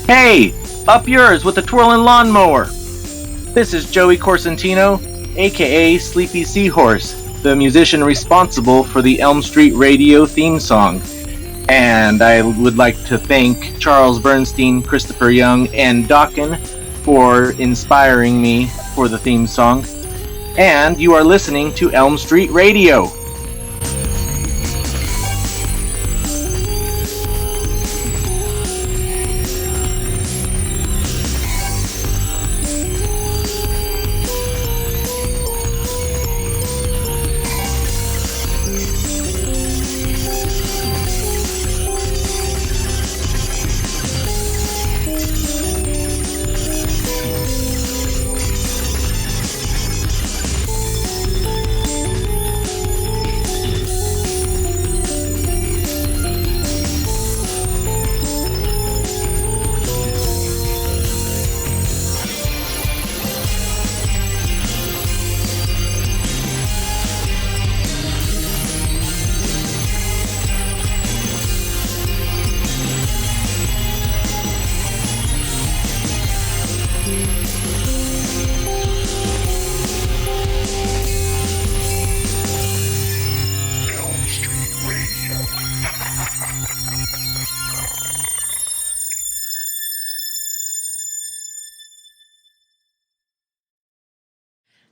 Hey, up yours with the twirling lawnmower. This is Joey Corsentino, aka Sleepy Seahorse, the musician responsible for the Elm Street radio theme song. And I would like to thank Charles Bernstein, Christopher Young, and Dawkin for inspiring me for the theme song. And you are listening to Elm Street Radio.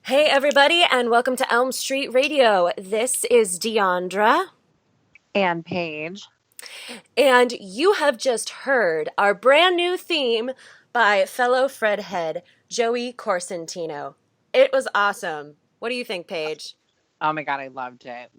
Hey, everybody, and welcome to Elm Street Radio. This is Diandra, And Paige. and you have just heard our brand new theme by fellow FredHead, Joey Corsentino. It was awesome. What do you think, Paige? Oh my God, I loved it.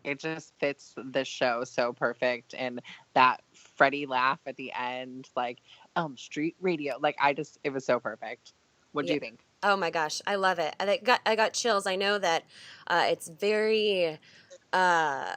It just fits the show so perfect. And that Freddy laugh at the end, like Elm Street Radio. It was so perfect. What do Yeah. you think? Oh my gosh, I love it. I got chills. I know that it's very uh,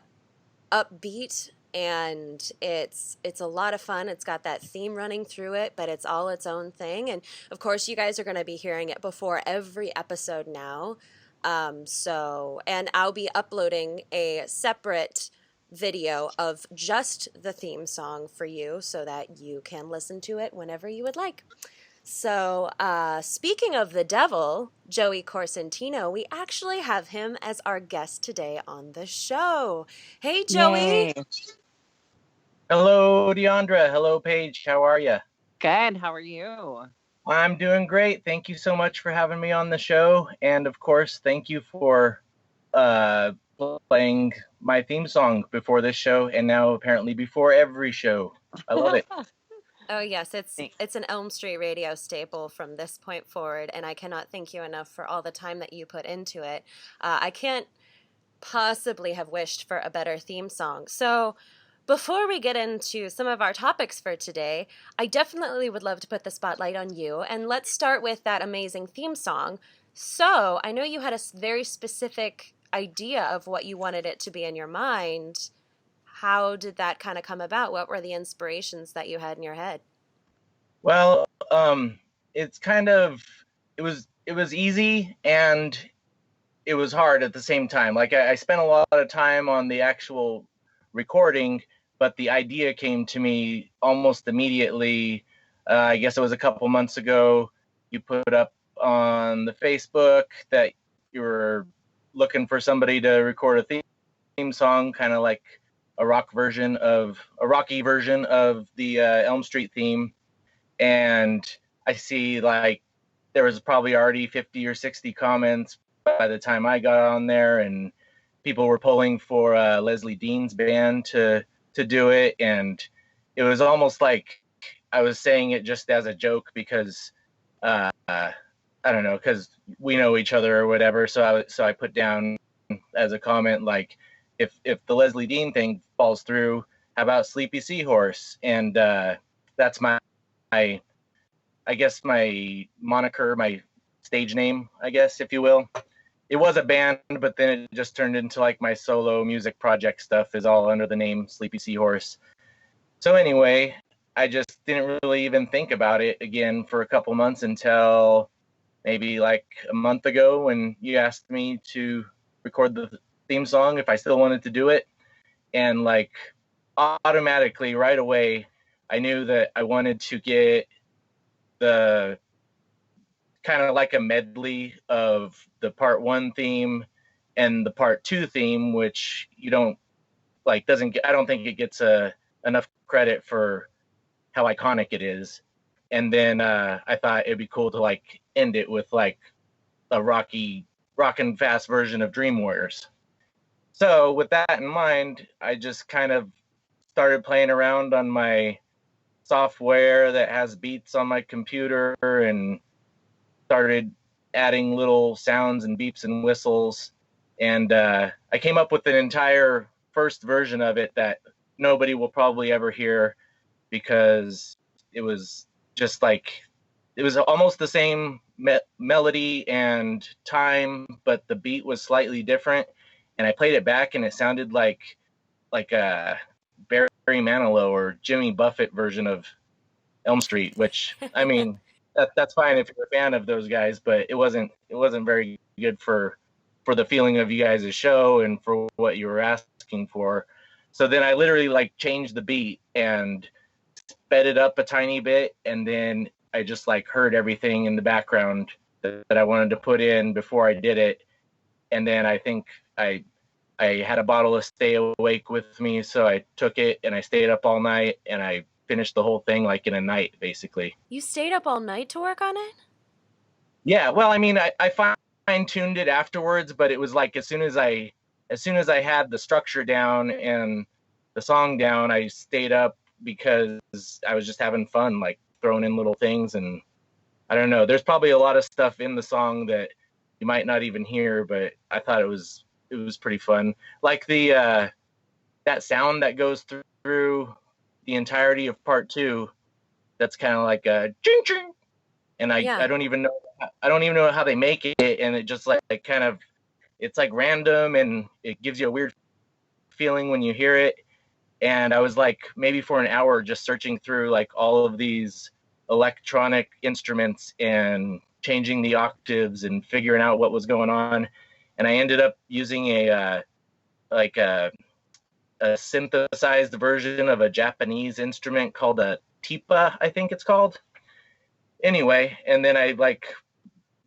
upbeat and it's a lot of fun. It's got that theme running through it, but it's all its own thing. And of course, you guys are going to be hearing it before every episode now. And I'll be uploading a separate video of just the theme song for you so that you can listen to it whenever you would like. So, speaking of the devil, Joey Corsentino, we actually have him as our guest today on the show. Hey, Joey. Yay. Hello, Diandra. Hello, Paige. How are you? Good. How are you? I'm doing great. Thank you so much for having me on the show. And of course, thank you for playing my theme song before this show and now apparently before every show. I love it. Oh yes, Thanks. it's an Elm Street radio staple from this point forward, and I cannot thank you enough for all the time that you put into it. I can't possibly have wished for a better theme song. So, before we get into some of our topics for today, I definitely would love to put the spotlight on you, and let's start with that amazing theme song. So, I know you had a very specific idea of what you wanted it to be in your mind. How did that kind of come about? What were the inspirations that you had in your head? Well, it's kind of it was easy and it was hard at the same time. Like I spent a lot of time on the actual recording, but the idea came to me almost immediately. I guess it was a couple months ago. You put up on the Facebook that you were looking for somebody to record a theme song, kind of like a rocky version of the Elm Street theme. And I see like there was probably already 50 or 60 comments by the time I got on there, and people were pulling for Leslie Dean's band to do it, and it was almost like I was saying it just as a joke because I don't know, because we know each other or whatever. So I put down as a comment like, if the Leslie Dean thing falls through, how about Sleepy Seahorse? And that's my I guess my moniker, my stage name, I guess, if you will. It was a band, but then it just turned into like my solo music project stuff is all under the name Sleepy Seahorse. So anyway, I just didn't really even think about it again for a couple months until maybe like a month ago when you asked me to record the theme song if I still wanted to do it. And like automatically right away, I knew that I wanted to get the kind of like a medley of the part 1 theme and the part 2 theme, which you don't like, doesn't get, I don't think it gets enough credit for how iconic it is. And then I thought it'd be cool to like end it with like a rockin' fast version of Dream Warriors. So with that in mind, I just kind of started playing around on my software that has beats on my computer and started adding little sounds and beeps and whistles. And I came up with an entire first version of it that nobody will probably ever hear, because it was just like, it was almost the same melody and time, but the beat was slightly different. And I played it back and it sounded like a Barry Manilow or Jimmy Buffett version of Elm Street, which, I mean, that's fine if you're a fan of those guys, but it wasn't very good for the feeling of you guys' show and for what you were asking for. So then I literally like changed the beat and sped it up a tiny bit, and then I just like heard everything in the background that I wanted to put in before I did it. And then I think I had a bottle of Stay Awake with me, so I took it and I stayed up all night and I finished the whole thing like in a night, basically. You stayed up all night to work on it? Yeah, well, I mean, I fine-tuned it afterwards, but it was like as soon as I had the structure down and the song down, I stayed up because I was just having fun, like throwing in little things. And I don't know, there's probably a lot of stuff in the song that you might not even hear, but I thought it was pretty fun. Like the that sound that goes through the entirety of part 2, that's kind of like a ching ching, and I don't even know how they make it, and it just like kind of, it's like random and it gives you a weird feeling when you hear it. And I was like maybe for an hour just searching through like all of these electronic instruments and changing the octaves and figuring out what was going on. And I ended up using a synthesized version of a Japanese instrument called a tipa, I think it's called. Anyway, and then I like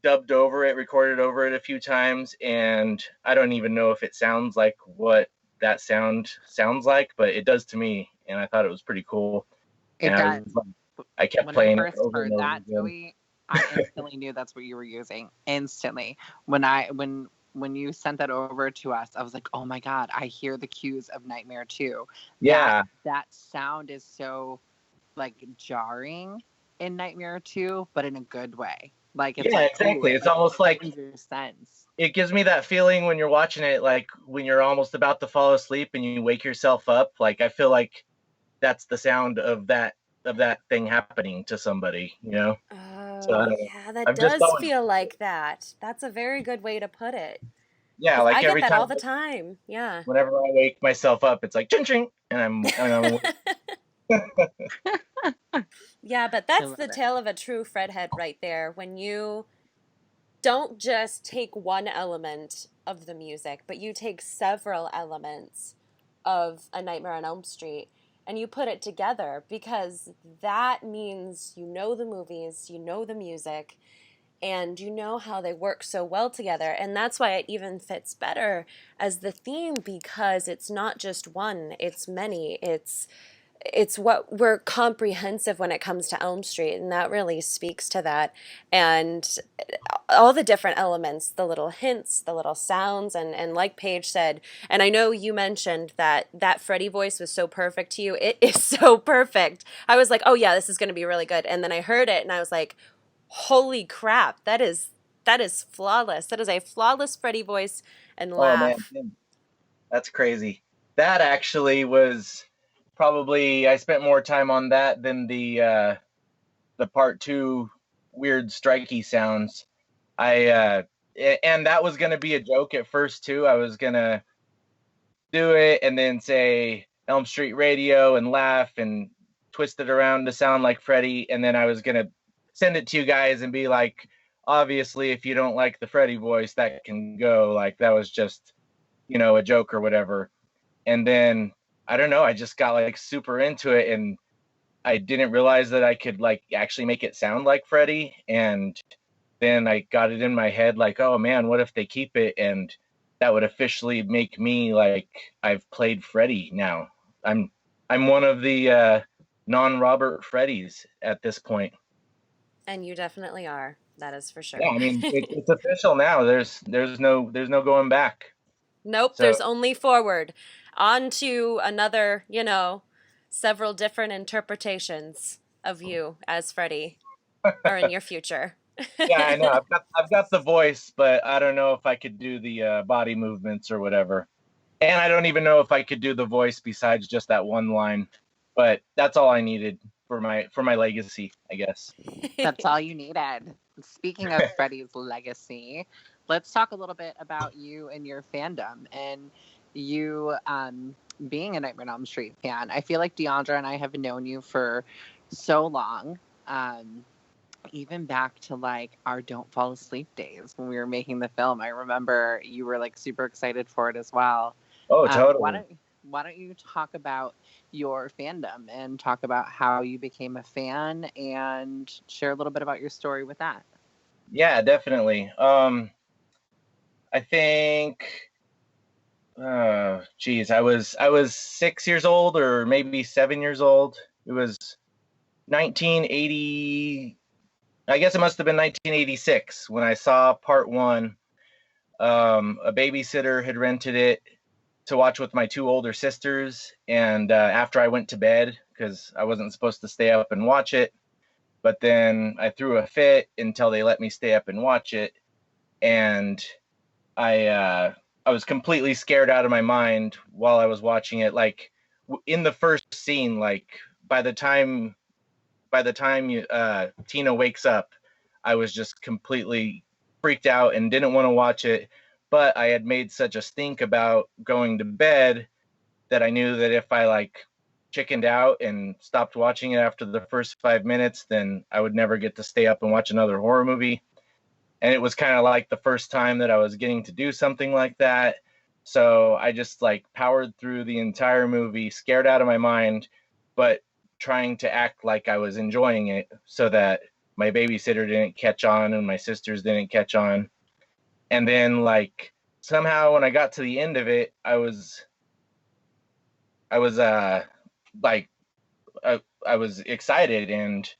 dubbed over it, recorded over it a few times, and I don't even know if it sounds like what that sounds like, but it does to me, and I thought it was pretty cool. It does. I kept playing it over and over that, again. Joey, I instantly knew that's what you were using. Instantly. When you sent that over to us, I was like, oh my God, I hear the cues of Nightmare 2. Yeah. That sound is so like jarring in Nightmare 2, but in a good way. Like, it's like, exactly. Ooh, it's almost like your sense. It gives me that feeling when you're watching it, like when you're almost about to fall asleep and you wake yourself up. Like I feel like that's the sound of that thing happening to somebody, you know? Oh, yeah, that does feel like that. That's a very good way to put it. Yeah, like I every get that time, all the time. Yeah. whenever I wake myself up, it's like ching ching, and I'm Yeah, but that's the tale of a true FredHead right there. When you don't just take one element of the music, but you take several elements of A Nightmare on Elm Street and you put it together, because that means you know the movies, you know the music, and you know how they work so well together. And that's why it even fits better as the theme, because it's not just one, it's many. It's what we're comprehensive when it comes to Elm Street, and that really speaks to that. And all the different elements, the little hints, the little sounds, and like Paige said, and I know you mentioned that Freddy voice was so perfect to you. It is so perfect. I was like, oh yeah, this is going to be really good. And then I heard it and I was like, holy crap, that is flawless. That is a flawless Freddy voice and laugh. Oh man, that's crazy. That actually was probably, I spent more time on that than the part 2 weird strikey sounds. And that was gonna be a joke at first too. I was gonna do it and then say Elm Street Radio and laugh and twist it around to sound like Freddy, and then I was gonna send it to you guys and be like, obviously, if you don't like the Freddy voice, that can go. Like that was just, a joke or whatever. And then I don't know, I just got like super into it, and I didn't realize that I could like actually make it sound like Freddy, and then I got it in my head like, oh man, what if they keep it, and that would officially make me like I've played Freddy now. I'm I'm one of the non-Robert Freddys at this point. And you definitely are. That is for Yeah, sure. I mean it's official now. There's no going back. Nope, So there's only forward. On to another, several different interpretations of you as Freddy or in your future. yeah, I know. I've got the voice, but I don't know if I could do the body movements or whatever. And I don't even know if I could do the voice besides just that one line. But that's all I needed for my legacy, I guess. That's all you needed. Speaking of Freddy's legacy, let's talk a little bit about you and your fandom and you being a Nightmare on Elm Street fan. I feel like Diandra and I have known you for so long. Even back to like our Don't Fall Asleep days when we were making the film. I remember you were like super excited for it as well. Oh, Why totally. don't you talk about your fandom and talk about how you became a fan and share a little bit about your story with that? Yeah, definitely. I think geez, I was 6 years old or maybe 7 years old. It was 1980. I guess it must have been 1986 when I saw part one. A babysitter had rented it to watch with my two older sisters, and after I went to bed because I wasn't supposed to stay up and watch it, but then I threw a fit until they let me stay up and watch it, and I was completely scared out of my mind while I was watching it. Like in the first scene, like by the time Tina wakes up, I was just completely freaked out and didn't want to watch it. But I had made such a stink about going to bed that I knew that if I like chickened out and stopped watching it after the first 5 minutes, then I would never get to stay up and watch another horror movie. And it was kind of like the first time that I was getting to do something like that. So I just like powered through the entire movie, scared out of my mind, but trying to act like I was enjoying it so that my babysitter didn't catch on and my sisters didn't catch on. And then like somehow when I got to the end of it, I was like I was excited, and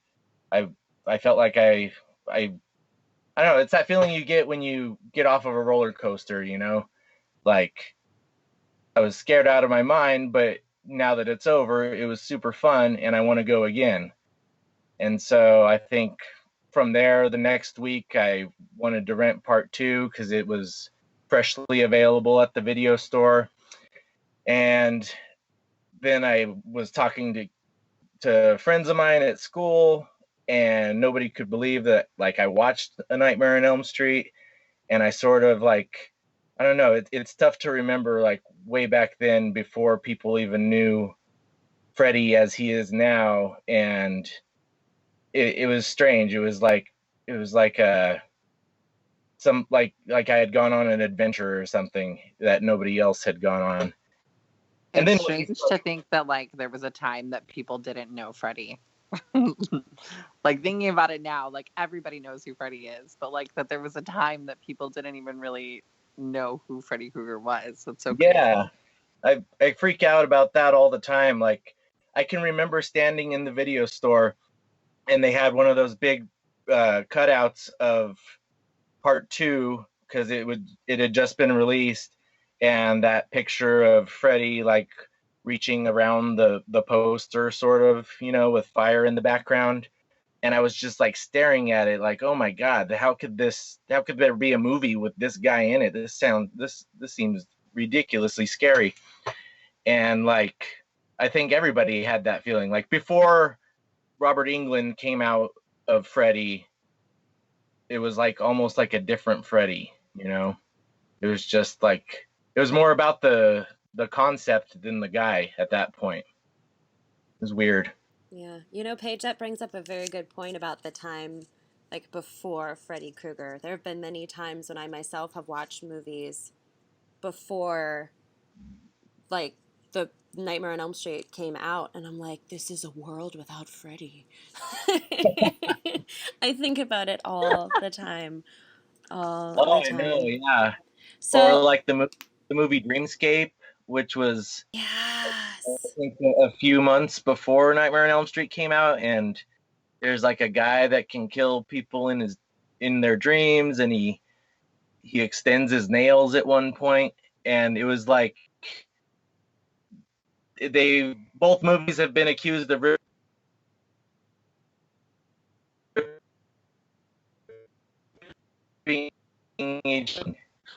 I I felt like I don't know, it's that feeling you get when you get off of a roller coaster, you know? Like I was scared out of my mind, but now that it's over, it was super fun and I want to go again. And so I think from there, the next week, I wanted to rent part two because it was freshly available at the video store. And then I was talking to friends of mine at school, and nobody could believe that like I watched A Nightmare on Elm Street. And I sort of like I don't know, it's tough to remember like way back then before people even knew Freddy as he is now, and it was strange. It was like some like I had gone on an adventure or something that nobody else had gone on. And It's then strange to think that like there was a time that people didn't know Freddy. Like thinking about it now, like everybody knows who Freddy is, but like that there was a time that people didn't even really know who Freddy Krueger was. That's so yeah, crazy. I freak out about that all the time. Like I can remember standing in the video store and they had one of those big cutouts of part two because it had just been released, and that picture of Freddy like reaching around the poster sort of, with fire in the background. And I was just like staring at it like, oh my god, how could there be a movie with this guy in it? This seems ridiculously scary. And like I think everybody had that feeling. Like before Robert Englund came out of Freddy, it was like almost like a different Freddy, you know? It was just like it was more about the concept than the guy at that point. It was weird. Yeah. Paige, that brings up a very good point about the time like before Freddy Krueger. There have been many times when I myself have watched movies before like the Nightmare on Elm Street came out, and I'm like, this is a world without Freddy. I think about it all the time, all Oh, the I know, time. yeah. Or So, like the movie Dreamscape, which was I yes. think a few months before Nightmare on Elm Street came out, and there's like a guy that can kill people in their dreams, and he extends his nails at one point, and it was like they both movies have been accused of ripping each.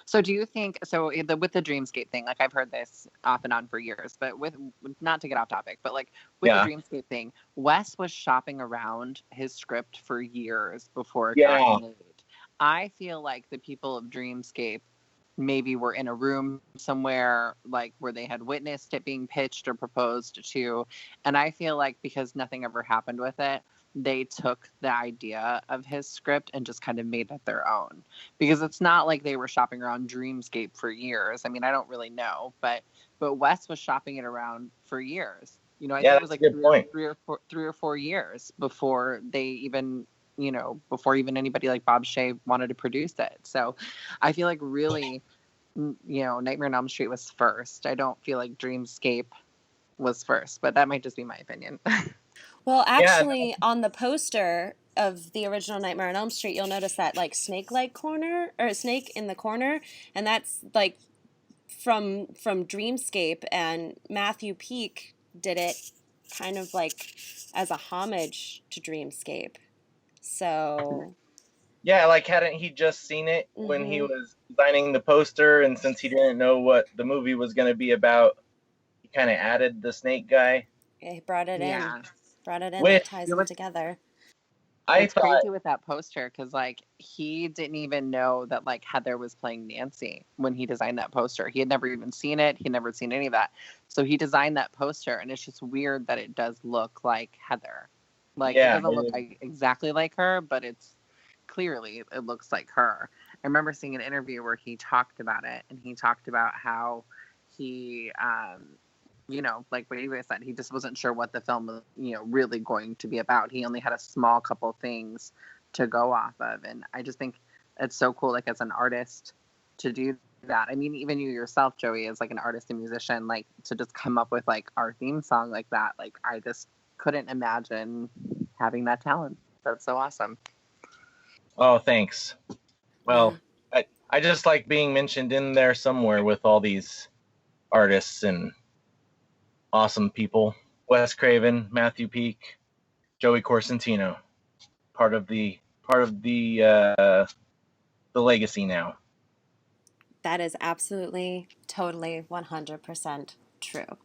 So do you think so with the dreamscape thing, like I've heard this off and on for years, but with not to get off topic, but like with the Yeah, dreamscape thing, Wes was shopping around his script for years before it got yeah, made. I feel like the people of Dreamscape maybe were in a room somewhere like where they had witnessed it being pitched or proposed to, and I feel like because nothing ever happened with it, they took the idea of his script and just kind of made it their own, because it's not like they were shopping around Dreamscape for years. I mean, I don't really know, but Wes was shopping it around for years. You know, I yeah. think it was That's a like good point. 3 or 4 years before they even, before even anybody like Bob Shea wanted to produce it. So I feel like really, Nightmare on Elm Street was first. I don't feel like Dreamscape was first, but that might just be my opinion. Well, Yeah, actually, on the poster of the original Nightmare on Elm Street, you'll notice that like snake-like corner or a snake in the corner, and that's like from Dreamscape, and Matthew Peak did it kind of like as a homage to Dreamscape. So, yeah. Like, hadn't he just seen it when he mm-hmm. was designing the poster? And since he didn't know what the movie was going to be about, he kind of added the snake guy. He brought it in, Yeah. that Which ties You them know, together. I it's thought, crazy with that poster because like he didn't even know that like Heather was playing Nancy when he designed that poster. He had never even seen it. He had never seen any of that. So he designed that poster, and it's just weird that it does look like Heather. Like it yeah, doesn't look like exactly like her, but it's clearly it looks like her. I remember seeing an interview where he talked about it, and he talked about how he like what you guys said, he just wasn't sure what the film was, really going to be about. He only had a small couple things to go off of. And I just think it's so cool, like as an artist to do that. I mean, even you yourself, Joey, as like an artist and musician, like to just come up with like our theme song like that. Like I just couldn't imagine having that talent. That's so awesome. oh, thanks. Yeah. Well, I just like being mentioned in there somewhere with all these artists and awesome people. Wes Craven, Matthew Peak, Joey Corsentino, part of the legacy now. That is absolutely, totally, 100% true.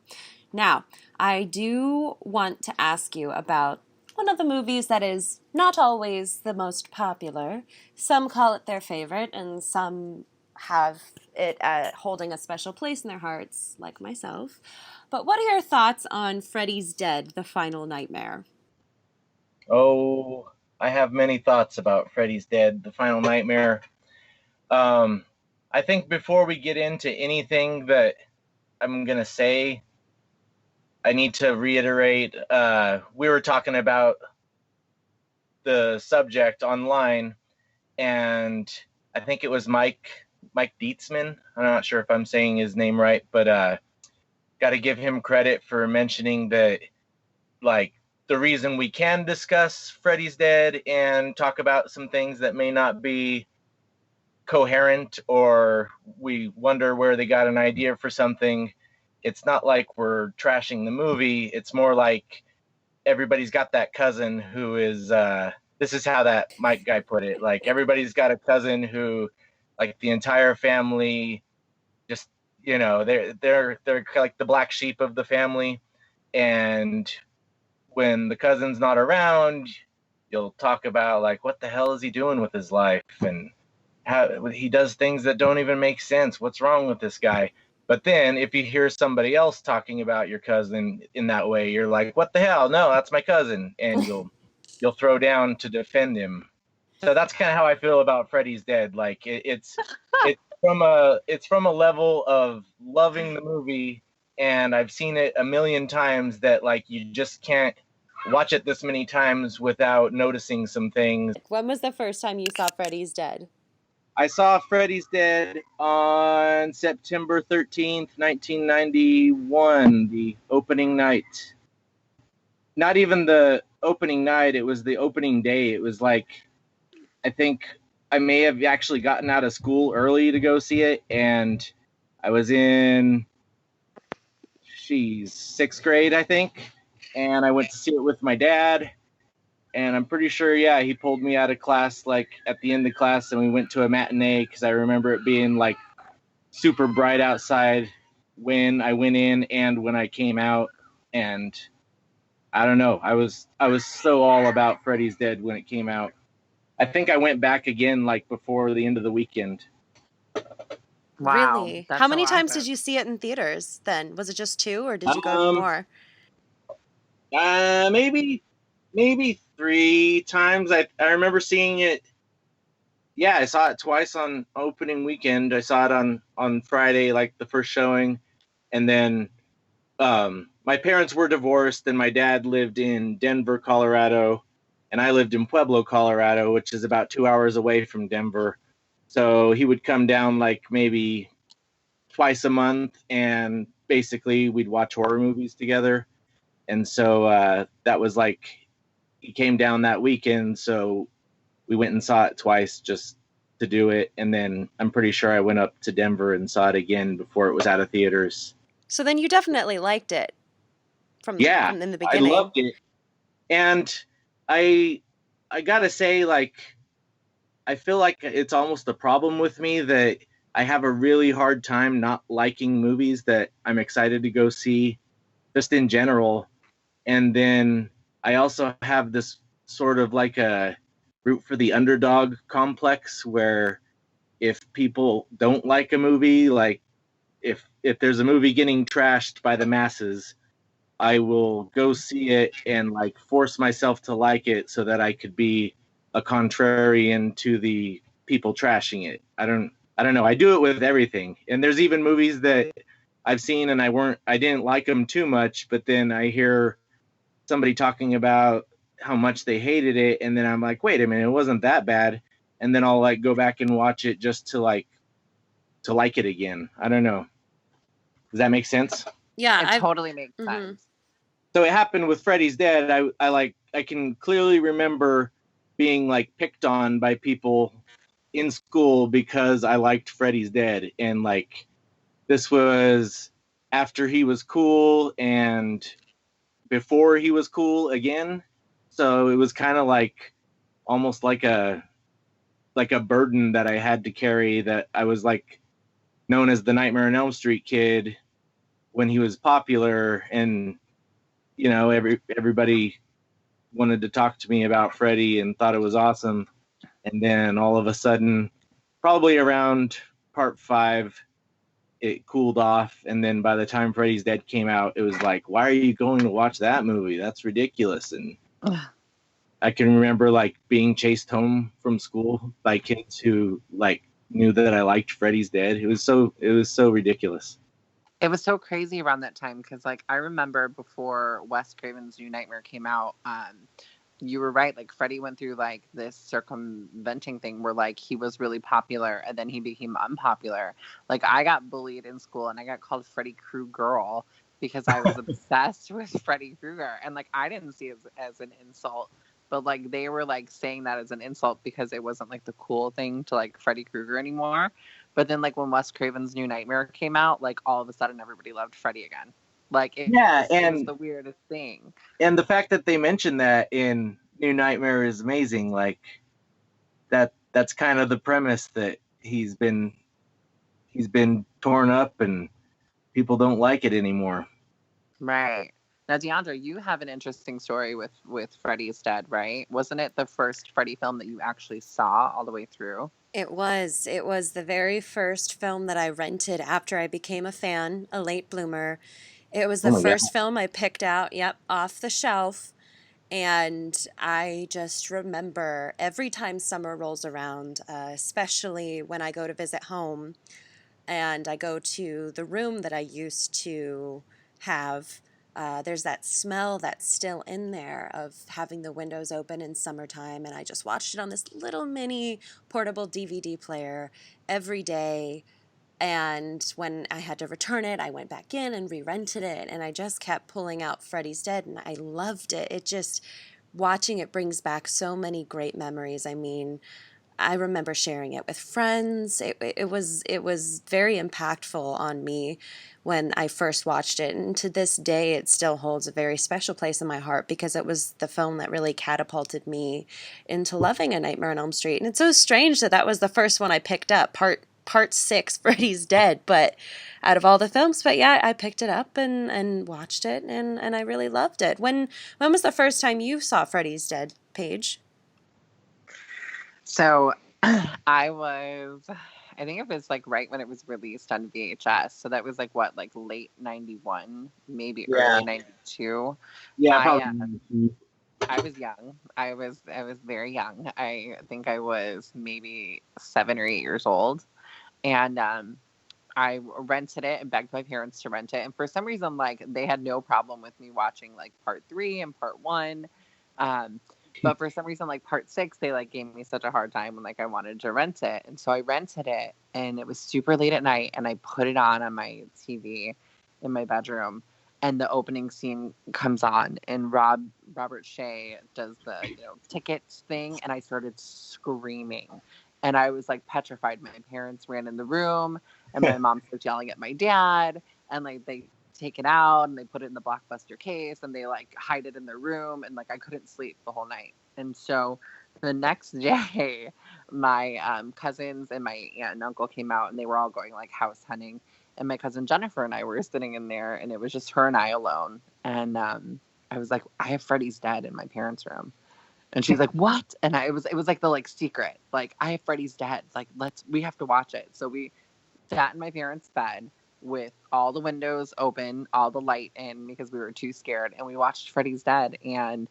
Now, I do want to ask you about one of the movies that is not always the most popular. Some call it their favorite, and some have it holding a special place in their hearts, like myself. But what are your thoughts on Freddy's Dead, The Final Nightmare? Oh, I have many thoughts about Freddy's Dead, The Final Nightmare. Um, I think before we get into anything that I'm gonna say, I need to reiterate. We were talking about the subject online, and I think it was Mike Dietzman. I'm not sure if I'm saying his name right, but got to give him credit for mentioning that, like, the reason we can discuss Freddy's Dead and talk about some things that may not be coherent, or we wonder where they got an idea for something. It's not like we're trashing the movie. It's more like everybody's got that cousin who is this is how that Mike guy put it. Like, everybody's got a cousin who, like, the entire family just, they're like the black sheep of the family, and when the cousin's not around, you'll talk about, like, what the hell is he doing with his life, and how he does things that don't even make sense. What's wrong with this guy? But then if you hear somebody else talking about your cousin in that way, you're like, what the hell? No, that's my cousin, and you'll throw down to defend him. So that's kind of how I feel about Freddy's Dead. Like, it's from a level of loving the movie and I've seen it a million times that like you just can't watch it this many times without noticing some things. When was the first time you saw Freddy's Dead? I saw Freddy's Dead on September 13th, 1991, the opening night. Not even the opening night, it was the opening day. It was like, I think I may have actually gotten out of school early to go see it, and I was in, sixth grade, I think, and I went to see it with my dad, and I'm pretty sure, yeah, he pulled me out of class, like, at the end of class, and we went to a matinee, because I remember it being, like, super bright outside when I went in and when I came out, and I don't know, I was so all about Freddy's Dead when it came out. I think I went back again, like, before the end of the weekend. Wow, Really? that's How so many times did awesome. you see it in theaters then? Was it just 2 or did you go to more? Maybe 3 times. I remember seeing it. Yeah, I saw it twice on opening weekend. I saw it on Friday, like the first showing, and then my parents were divorced, and my dad lived in Denver, Colorado, and I lived in Pueblo, Colorado, which is about 2 hours away from Denver. So he would come down like maybe twice a month, and basically we'd watch horror movies together. And so that was like, he came down that weekend, so we went and saw it twice just to do it. And then I'm pretty sure I went up to Denver and saw it again before it was out of theaters. So then you definitely liked it Yeah, from in the I beginning. loved it. And I I gotta say, like, I feel like it's almost a problem with me that I have a really hard time not liking movies that I'm excited to go see, just in general. And then I also have this sort of like a root for the underdog complex where if people don't like a movie, like if there's a movie getting trashed by the masses, I will go see it and like force myself to like it so that I could be a contrarian to the people trashing it. I don't know. I do it with everything. And there's even movies that I've seen and I didn't like them too much, but then I hear somebody talking about how much they hated it, and then I'm like, wait a minute, it wasn't that bad. And then I'll like go back and watch it just to like it again. I don't know. Does that make sense? Yeah, It totally makes Mhm. sense. So it happened with Freddy's Dead. I can clearly remember being like picked on by people in school because I liked Freddy's Dead, and like this was after he was cool and before he was cool again. So it was kind of like almost like a burden that I had to carry, that I was like known as the Nightmare on Elm Street kid when he was popular, and everybody wanted to talk to me about Freddy and thought it was awesome. And then all of a sudden, probably around part 5, it cooled off. And then by the time Freddy's Dead came out, it was like, why are you going to watch that movie? That's ridiculous. And I can remember like being chased home from school by kids who like knew that I liked Freddy's Dead. It was so ridiculous. It was so crazy around that time because, like, I remember before Wes Craven's New Nightmare came out, you were right. Like, Freddy went through, like, this circumventing thing where, like, he was really popular and then he became unpopular. Like, I got bullied in school and I got called Freddy Krueger because I was obsessed with Freddy Krueger. And, like, I didn't see it as an insult. But, like, they were, like, saying that as an insult because it wasn't, like, the cool thing to like Freddy Krueger anymore. But then, like, when Wes Craven's New Nightmare came out, like, all of a sudden everybody loved Freddy again. Like, Yeah, it was and the weirdest thing. the fact that they mentioned that in New Nightmare is amazing. Like that's kind of the premise, that he's been torn up and people don't like it anymore. Right. Now, Diandra, you have an interesting story with Freddy's Dead, right? Wasn't it the first Freddy film that you actually saw all the way through? It was. It was the very first film that I rented after I became a fan, a late bloomer. It was Oh the my god. first film I picked out, yep, off the shelf. And I just remember every time summer rolls around, especially when I go to visit home, and I go to the room that I used to have, there's that smell that's still in there of having the windows open in summertime. And I just watched it on this little mini portable DVD player every day. And when I had to return it, I went back in and re-rented it. And I just kept pulling out Freddy's Dead, and I loved it. It just, watching it brings back so many great memories. I mean, I remember sharing it with friends. It was very impactful on me when I first watched it, and to this day, it still holds a very special place in my heart because it was the film that really catapulted me into loving A Nightmare on Elm Street. And it's so strange that that was the first one I picked up, part 6, Freddy's Dead. But out of all the films, but yeah, I picked it up and watched it, and I really loved it. When was the first time you saw Freddy's Dead, Paige? So I think it was like right when it was released on VHS. So that was like what, like late 91, maybe early 92. Yeah, I probably. I was young. I was very young. I think I was maybe 7 or 8 years old. And I rented it and begged my parents to rent it. And for some reason, like, they had no problem with me watching like part 3 and part 1. But for some reason, like part 6, they like gave me such a hard time when like I wanted to rent it. And so I rented it, and it was super late at night, and I put it on my TV in my bedroom, and the opening scene comes on, and Robert Shea does the tickets thing, and I started screaming. And I was like petrified. My parents ran in the room, and my mom starts yelling at my dad, and like they take it out and they put it in the Blockbuster case, and they like hide it in their room, and like I couldn't sleep the whole night. And so the next day, my cousins and my aunt and uncle came out, and they were all going like house hunting, and my cousin Jennifer and I were sitting in there, and it was just her and I alone. And I was like, I have Freddy's Dead in my parents' room. And she's like, what? And it was like the like secret, like, I have Freddy's Dead, like, we have to watch it. So we sat in my parents' bed with all the windows open, all the light in, because we were too scared, and we watched Freddy's Dead. And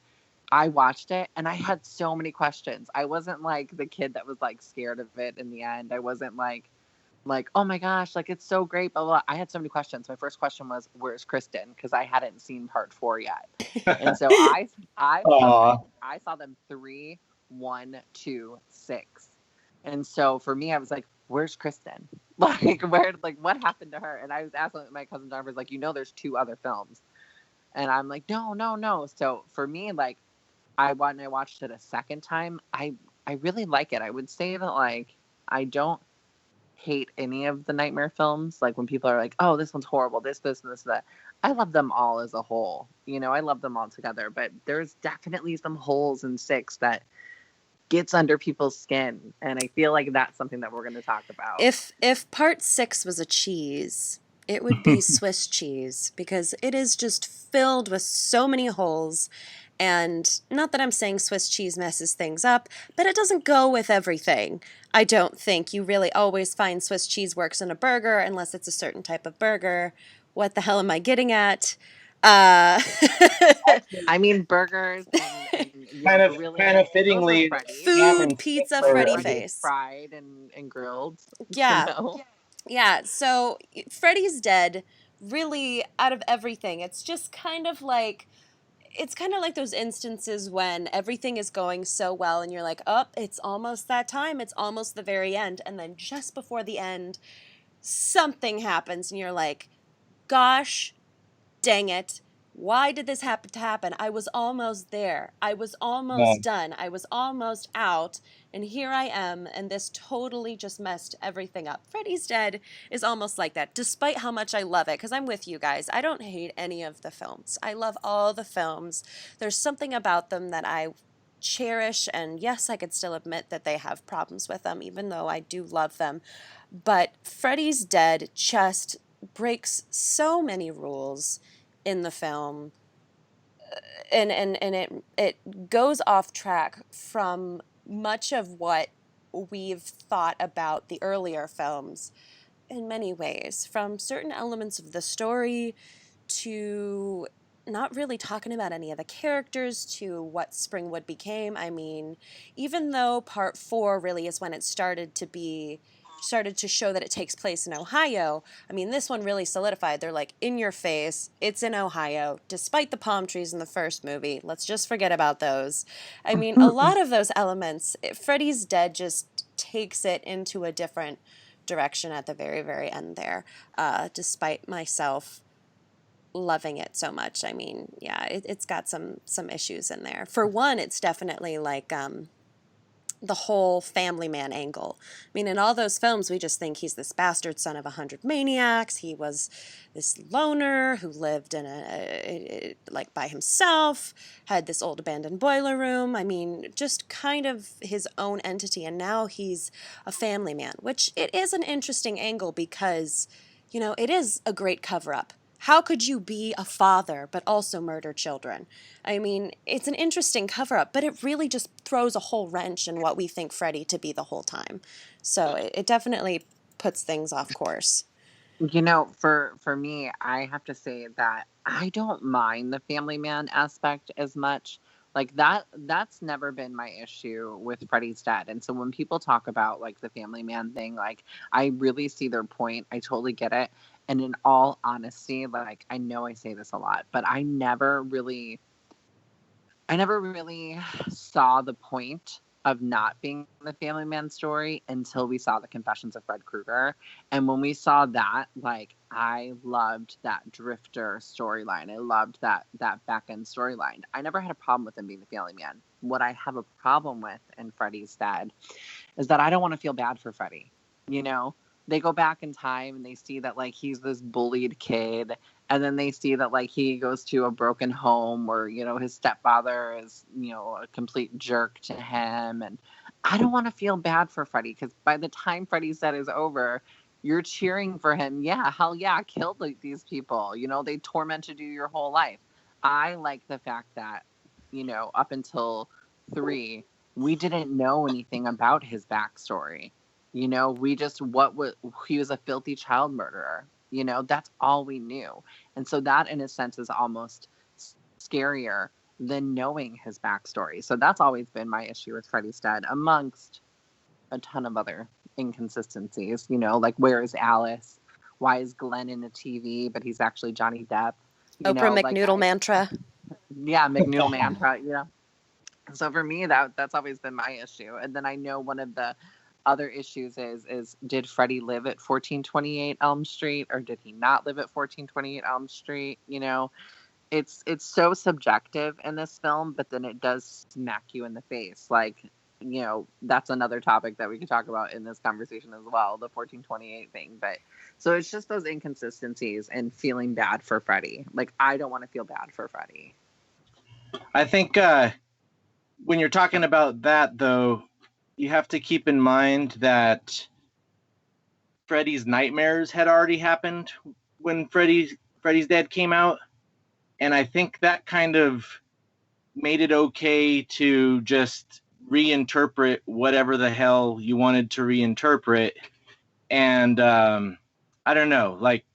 I watched it, and I had so many questions. I wasn't like the kid that was like scared of it in the end. I wasn't like, oh my gosh, like it's so great, blah, blah. I had so many questions. My first question was, where's Kristen? Because I hadn't seen part 4 yet. And so I saw them 3, 1, 2, 6. And so for me, I was like, where's Kristen? Like, what happened to her? And I was asking my cousin Jennifer, like, there's 2 other films. And I'm like, no. So for me, like, when I watched it a second time, I really like it. I would say that, like, I don't hate any of the Nightmare films. Like, when people are like, oh, this one's horrible, this, and this, that. I love them all as a whole. I love them all together. But there's definitely some holes in 6 that gets under people's skin, and I feel like that's something that we're going to talk about. If part 6 was a cheese, it would be Swiss cheese, because it is just filled with so many holes. And not that I'm saying Swiss cheese messes things up, but it doesn't go with everything. I don't think you really always find Swiss cheese works in a burger unless it's a certain type of burger. What the hell am I getting at? I mean, burgers and kind of fittingly, food, pizza, Freddy face, fried and grilled. Yeah, yeah. So Freddy's Dead, really, out of everything, it's just kind of like those instances when everything is going so well, and you're like, oh, it's almost that time. It's almost the very end, and then just before the end, something happens, and you're like, gosh dang it, why did this happen to happen? I was almost there. I was almost done. I was almost out, and here I am, and this totally just messed everything up. Freddy's Dead is almost like that, despite how much I love it, because I'm with you guys. I don't hate any of the films. I love all the films. There's something about them that I cherish, and yes, I could still admit that they have problems with them, even though I do love them. But Freddy's Dead just breaks so many rules in the film, and it goes off track from much of what we've thought about the earlier films in many ways, from certain elements of the story to not really talking about any of the characters to what Springwood became. I mean, even though part 4 really is when it started to be started to show that it takes place in Ohio, I mean, this one really solidified. They're like, in your face, it's in Ohio, despite the palm trees in the first movie. Let's just forget about those. I mean, a lot of those elements, Freddy's Dead just takes it into a different direction at the very, very end there, despite myself loving it so much. I mean, yeah, it's got some issues in there. For one, it's definitely like the whole family man angle. I mean, in all those films, we just think he's this bastard son of 100 maniacs. He was this loner who lived in like by himself, had this old abandoned boiler room. I mean, just kind of his own entity. And now he's a family man, which it is an interesting angle because, you know, it is a great cover-up. How could you be a father but also murder children? I mean, it's an interesting cover-up, but it really just throws a whole wrench in what we think Freddy to be the whole time. So it definitely puts things off course. You know, for me, I have to say that I don't mind the family man aspect as much. Like that's never been my issue with Freddy's Dead. And so when people talk about like the family man thing, like I really see their point. I totally get it. And in all honesty, like I know I say this a lot, but I never really saw the point of not being the family man story until we saw the Confessions of Fred Krueger. And when we saw that, like I loved that drifter storyline. I loved that back end storyline. I never had a problem with him being the family man. What I have a problem with in Freddy's Dead is that I don't want to feel bad for Freddy. You know, they go back in time and they see that like he's this bullied kid, and then they see that like he goes to a broken home where, you know, his stepfather is, you know, a complete jerk to him. And I don't want to feel bad for Freddy, because by the time Freddy's Dead is over, you're cheering for him. Yeah, hell yeah, killed like these people. You know, they tormented you your whole life. I like the fact that, you know, up until 3, we didn't know anything about his backstory. You know, he was a filthy child murderer. You know, that's all we knew. And so that, in a sense, is almost scarier than knowing his backstory. So that's always been my issue with Freddy's Dead, amongst a ton of other inconsistencies. You know, like, where is Alice? Why is Glenn in a TV, but he's actually Johnny Depp? You Oprah know, McNoodle mantra. Yeah, McNoodle mantra, you know. So for me, that's always been my issue. And then I know one of the other issues is did Freddy live at 1428 Elm Street, or did he not live at 1428 Elm Street? You know, it's so subjective in this film, but then it does smack you in the face. Like, you know, that's another topic that we could talk about in this conversation as well, the 1428 thing. But so it's just those inconsistencies and feeling bad for Freddy. Like, I don't want to feel bad for Freddy. I think when you're talking about that, though, you have to keep in mind that Freddy's Nightmares had already happened when Freddy's Dead came out. And I think that kind of made it okay to just reinterpret whatever the hell you wanted to reinterpret. And I don't know, like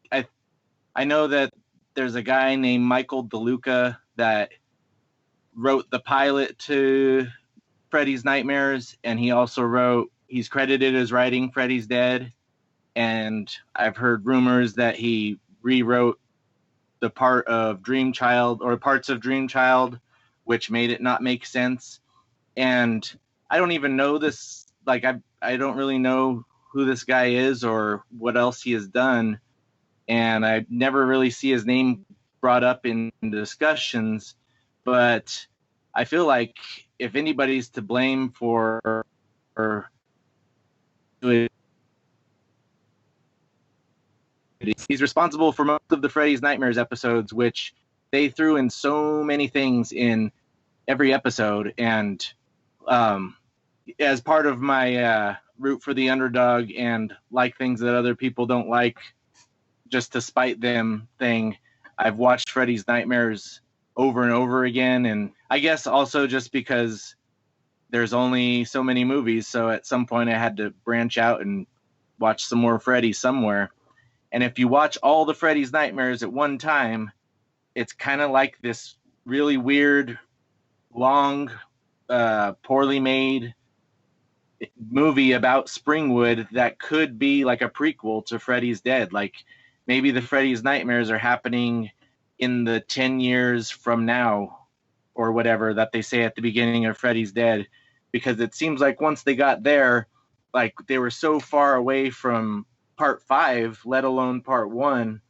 I know that there's a guy named Michael DeLuca that wrote the pilot to Freddy's Nightmares, and he's credited as writing Freddy's Dead. And I've heard rumors that he rewrote the part of Dream Child, or parts of Dream Child, which made it not make sense. And I don't even know this, like I don't really know who this guy is or what else he has done. And I never really see his name brought up in discussions, but I feel like if anybody's to blame for he's responsible for most of the Freddy's Nightmares episodes, which they threw in so many things in every episode. And as part of my root for the underdog and like things that other people don't like just to spite them thing, I've watched Freddy's Nightmares over and over again. And I guess also just because there's only so many movies, so at some point I had to branch out and watch some more Freddy somewhere. And if you watch all the Freddy's Nightmares at one time, it's kind of like this really weird, long, poorly made movie about Springwood that could be like a prequel to Freddy's Dead. Like maybe the Freddy's Nightmares are happening in the 10 years from now or whatever that they say at the beginning of Freddy's Dead, because it seems like once they got there, like they were so far away from part 5, let alone part 1,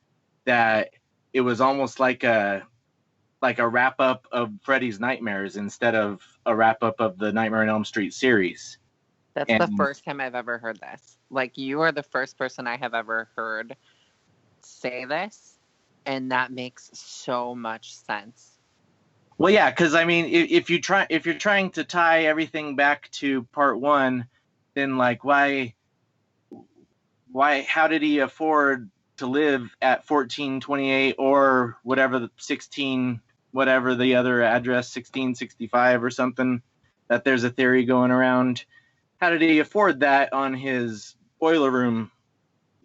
that it was almost like a wrap up of Freddy's Nightmares instead of a wrap up of the Nightmare on Elm Street series. That's the first time I've ever heard this. Like, you are the first person I have ever heard say this, and that makes so much sense. Well, yeah, because I mean, if you're trying to tie everything back to part 1, then like why? How did he afford to live at 1428 or whatever the 16, whatever the other address, 1665 or something? That there's a theory going around. How did he afford that on his boiler room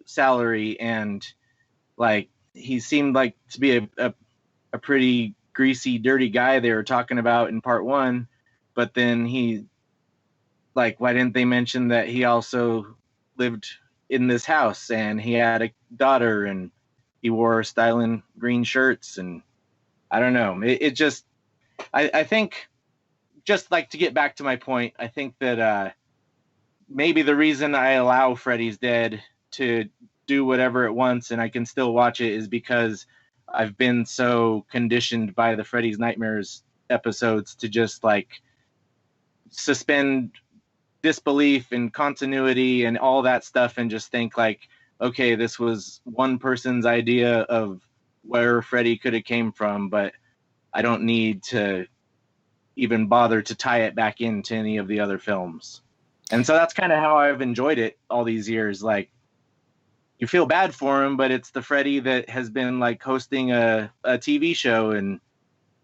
salary? And like he seemed like to be a pretty greasy, dirty guy they were talking about in part 1, but then he, like, why didn't they mention that he also lived in this house and he had a daughter and he wore styling green shirts? And I don't know, it just I think, just like to get back to my point, I think that maybe the reason I allow Freddy's Dead to do whatever it wants and I can still watch it is because I've been so conditioned by the Freddy's Nightmares episodes to just like suspend disbelief and continuity and all that stuff and just think like, okay, this was one person's idea of where Freddy could have came from, but I don't need to even bother to tie it back into any of the other films. And so that's kind of how I've enjoyed it all these years. Like, you feel bad for him, but it's the Freddy that has been like hosting a TV show, and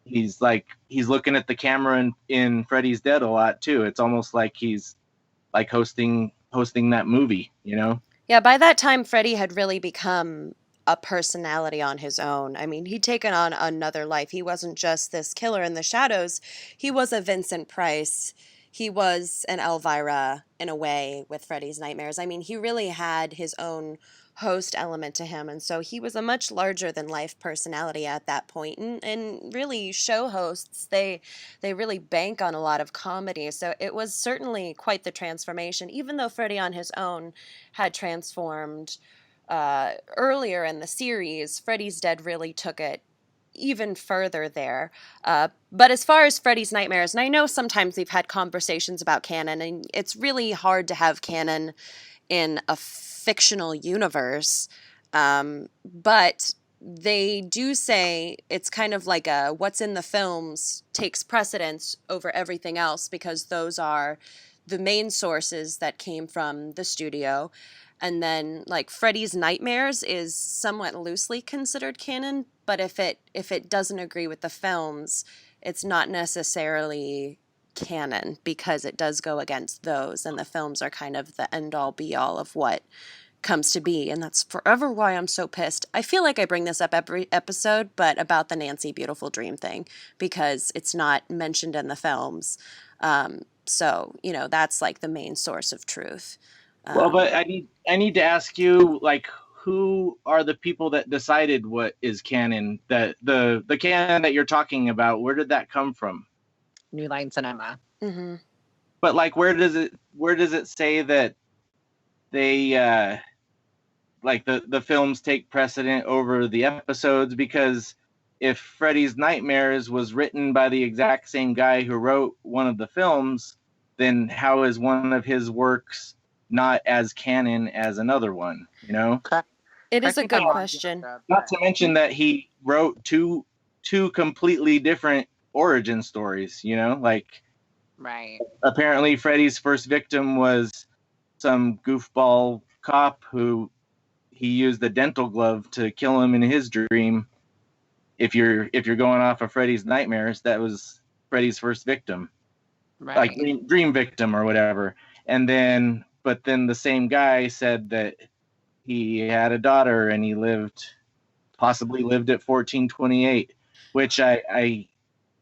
he's looking at the camera in Freddy's Dead a lot too. It's almost like he's like hosting that movie, you know? Yeah, by that time, Freddy had really become a personality on his own. I mean, he'd taken on another life. He wasn't just this killer in the shadows. He was a Vincent Price. He was an Elvira in a way with Freddy's Nightmares. I mean, he really had his own host element to him, and so he was a much larger than life personality at that point. And really, show hosts, they really bank on a lot of comedy, so it was certainly quite the transformation, even though Freddy on his own had transformed earlier in the series. Freddy's Dead really took it even further there. But as far as Freddy's Nightmares, and I know sometimes we've had conversations about canon, and it's really hard to have canon in a fictional universe, but they do say it's kind of like what's in the films takes precedence over everything else, because those are the main sources that came from the studio. And then like Freddy's Nightmares is somewhat loosely considered canon, but if it doesn't agree with the films, it's not necessarily canon because it does go against those, and the films are kind of the end all be all of what comes to be. And that's forever why I'm so pissed. I feel like I bring this up every episode, but about the Nancy Beautiful Dream thing, because it's not mentioned in the films. So, that's like the main source of truth. Well, but I need to ask you, like, who are the people that decided what is canon? That the canon that you're talking about, where did that come from? New Line Cinema. Mm-hmm. But like, where does it say that they like the films take precedent over the episodes? Because if Freddy's Nightmares was written by the exact same guy who wrote one of the films, then how is one of his works not as canon as another one, you know? It is a good question. Not to mention that he wrote two completely different origin stories, you know? Like, right. Apparently Freddy's first victim was some goofball cop who he used a dental glove to kill him in his dream. If you're going off of Freddy's Nightmares, that was Freddy's first victim. Right. Like dream victim or whatever. But then the same guy said that he had a daughter and he possibly lived at 1428, which I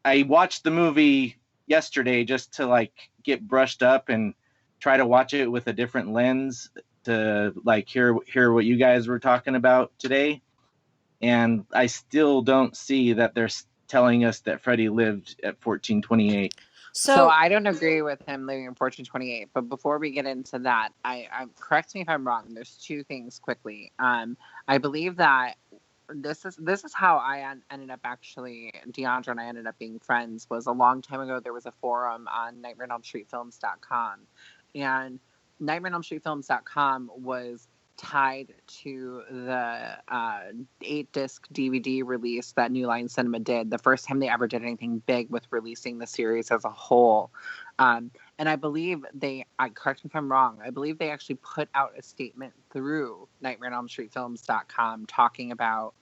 watched the movie yesterday just to like get brushed up and try to watch it with a different lens to like hear what you guys were talking about today, and I still don't see that they're telling us that Freddy lived at 1428. So I don't agree with him living in 1428. But before we get into that, I correct me if I'm wrong. There's two things quickly. I believe that this is how I ended up actually, Diandra and I ended up being friends. Was a long time ago. There was a forum on NightmareOnElmStreetFilms.com, and NightmareOnElmStreetFilms.com was tied to the 8-disc DVD release that New Line Cinema did. The first time they ever did anything big with releasing the series as a whole. And I believe correct me if I'm wrong, I believe they actually put out a statement through NightmareOnElmStreetFilms.com talking about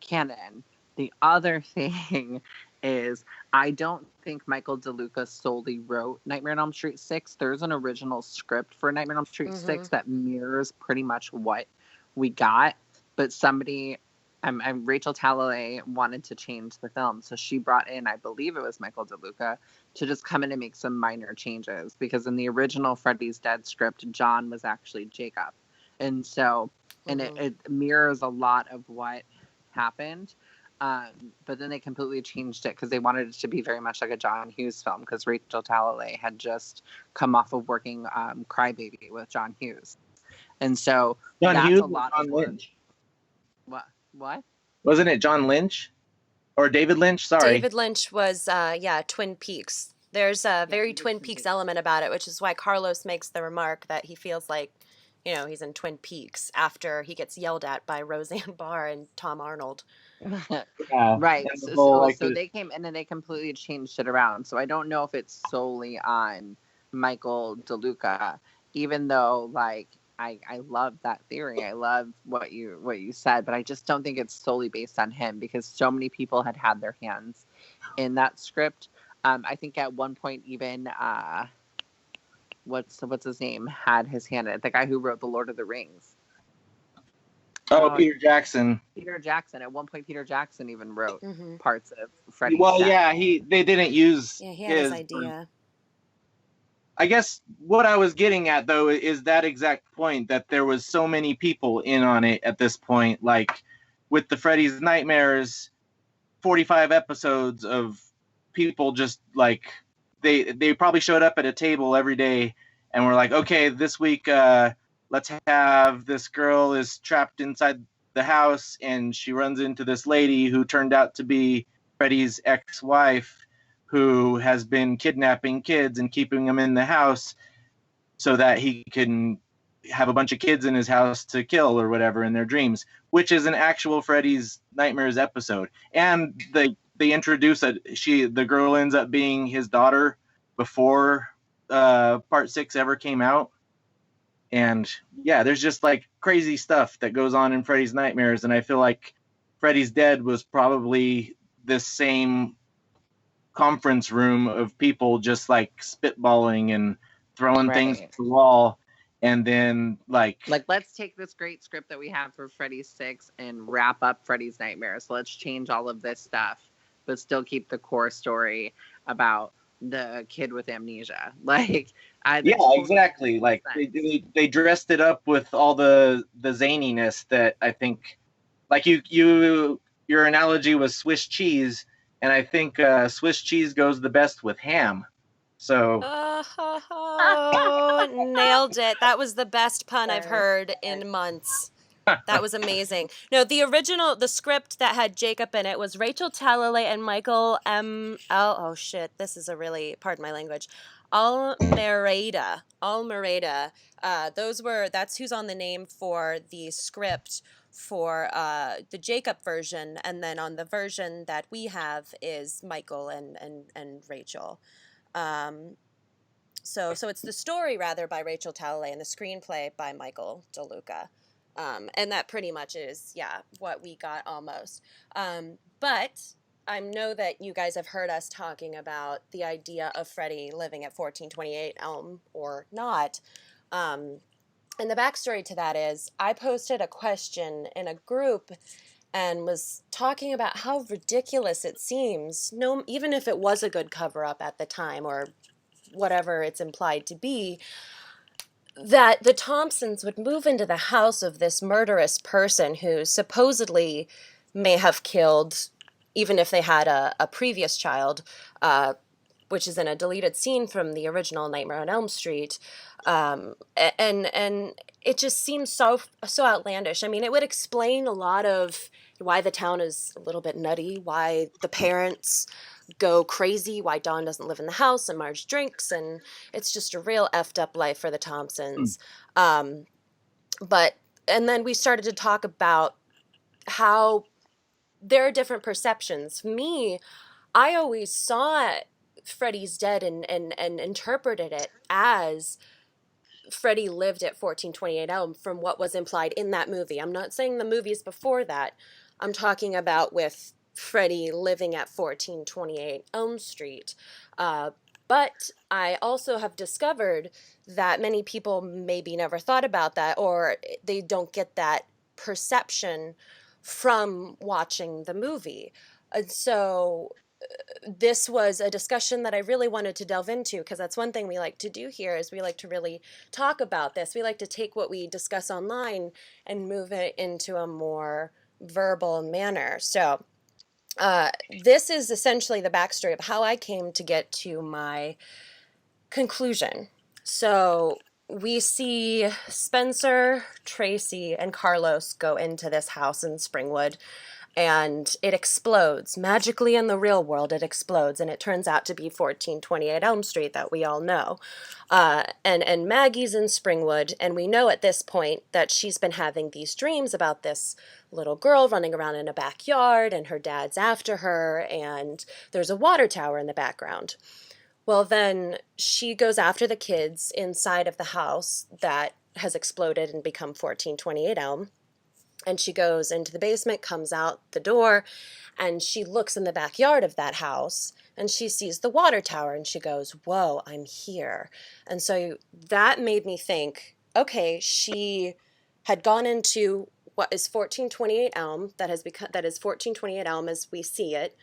canon. The other thing is, I don't think Michael DeLuca solely wrote Nightmare on Elm Street 6. There's an original script for Nightmare on Elm Street 6 that mirrors pretty much what we got. But somebody, Rachel Talalay wanted to change the film. So she brought in, I believe it was Michael DeLuca, to just come in and make some minor changes. Because in the original Freddy's Dead script, John was actually Jacob. And so, and it mirrors a lot of what happened. But then they completely changed it because they wanted it to be very much like a John Hughes film, because Rachel Talalay had just come off of working Crybaby with John Hughes. And so John Hughes, a lot John of Lynch. What? Wasn't it John Lynch? Or David Lynch? Sorry. David Lynch was, Twin Peaks. There's a very Twin Peaks element about it, which is why Carlos makes the remark that he feels like, he's in Twin Peaks after he gets yelled at by Roseanne Barr and Tom Arnold. Right. So they came in and they completely changed it around. So I don't know if it's solely on Michael DeLuca, even though I love that theory. I love what you said, but I just don't think it's solely based on him, because so many people had their hands in that script. I think at one point even what's his name had his hand in it. The guy who wrote The Lord of the Rings. Peter Jackson. Peter Jackson. At one point, Peter Jackson even wrote parts of Freddy's Dead. Yeah, they didn't use. Yeah, he had his idea. I guess what I was getting at, though, is that exact point, that there was so many people in on it at this point. Like with the Freddy's Nightmares, 45 episodes of people just like they probably showed up at a table every day and were like, okay, this week. Let's have this girl is trapped inside the house and she runs into this lady who turned out to be Freddy's ex-wife, who has been kidnapping kids and keeping them in the house so that he can have a bunch of kids in his house to kill or whatever in their dreams, which is an actual Freddy's Nightmares episode. And they introduce the girl ends up being his daughter before part 6 ever came out. And yeah, there's just like crazy stuff that goes on in Freddy's Nightmares. And I feel like Freddy's Dead was probably this same conference room of people just like spitballing and throwing things at the wall. And then like let's take this great script that we have for Freddy's 6 and wrap up Freddy's Nightmares. So let's change all of this stuff, but still keep the core story about the kid with amnesia. Exactly. Like they dressed it up with all the zaniness that I think, like your analogy was Swiss cheese, and I think Swiss cheese goes the best with ham. So nailed it. That was the best pun I've heard in months. That was amazing. No, the script that had Jacob in it was Rachel Talalay and Michael this is a really, pardon my language, Almereda. That's who's on the name for the script for the Jacob version, and then on the version that we have is Michael and Rachel. So it's the story rather by Rachel Talalay and the screenplay by Michael DeLuca. And that pretty much is, what we got almost. But I know that you guys have heard us talking about the idea of Freddy living at 1428 Elm or not. And the backstory to that is I posted a question in a group and was talking about how ridiculous it seems, even if it was a good cover-up at the time or whatever it's implied to be, that the Thompsons would move into the house of this murderous person who supposedly may have killed, even if they had a previous child, which is in a deleted scene from the original Nightmare on Elm Street. And it just seems so outlandish. I mean, it would explain a lot of why the town is a little bit nutty, why the parents go crazy, why Dawn doesn't live in the house and Marge drinks, and it's just a real effed up life for the Thompsons. But and then we started to talk about how there are different perceptions. Me, I always saw Freddy's Dead and interpreted it as Freddy lived at 1428 Elm from what was implied in that movie. I'm not saying the movies before that. I'm talking about with Freddy living at 1428 Elm Street. But I also have discovered that many people maybe never thought about that, or they don't get that perception from watching the movie. And so this was a discussion that I really wanted to delve into, because that's one thing we like to do here is we like to really talk about this. We like to take what we discuss online and move it into a more verbal manner. So this is essentially the backstory of how I came to get to my conclusion. So we see Spencer, Tracy, and Carlos go into this house in Springwood, and it explodes. Magically in the real world, it explodes, and it turns out to be 1428 Elm Street that we all know. And Maggie's in Springwood, and we know at this point that she's been having these dreams about this little girl running around in a backyard, and her dad's after her, and there's a water tower in the background. Well, then she goes after the kids inside of the house that has exploded and become 1428 Elm. And she goes into the basement, comes out the door, and she looks in the backyard of that house, and she sees the water tower, and she goes, whoa, I'm here. And so that made me think, okay, she had gone into what is 1428 Elm, that is 1428 Elm as we see it,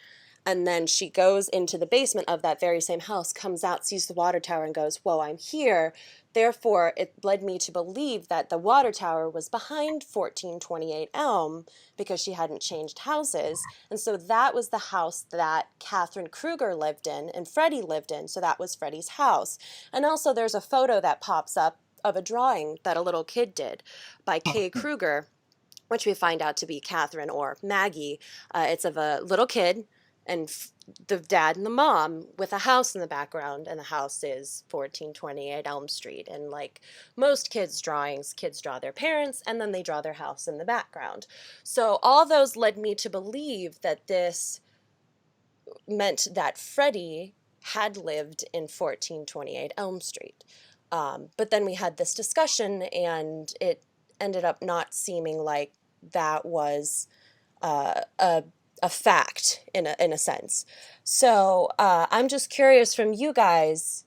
and then she goes into the basement of that very same house, comes out, sees the water tower, and goes, whoa, I'm here. Therefore, it led me to believe that the water tower was behind 1428 Elm because she hadn't changed houses. And so that was the house that Catherine Krueger lived in and Freddy lived in. So that was Freddy's house. And also there's a photo that pops up of a drawing that a little kid did by Kay Krueger, which we find out to be Catherine or Maggie. It's of a little kid and the dad and the mom with a house in the background, and the house is 1428 Elm Street. And like most kids' drawings, kids draw their parents and then they draw their house in the background. So all those led me to believe that this meant that Freddy had lived in 1428 Elm Street. But then we had this discussion, and it ended up not seeming like that was a fact in a sense. So I'm just curious from you guys,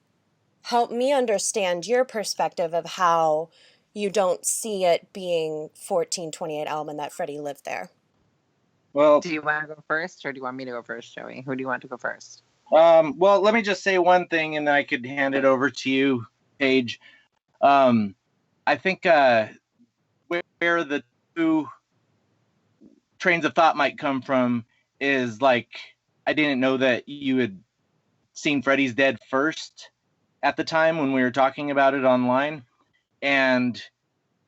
help me understand your perspective of how you don't see it being 1428 Elm and that Freddy lived there. Well, Do you want to go first, or do you want me to go first, Joey? Who do you want to go first? well, let me just say one thing, and then I could hand it over to you, Paige. I think where the two trains of thought might come from is like, I didn't know that you had seen Freddy's Dead first at the time when we were talking about it online, and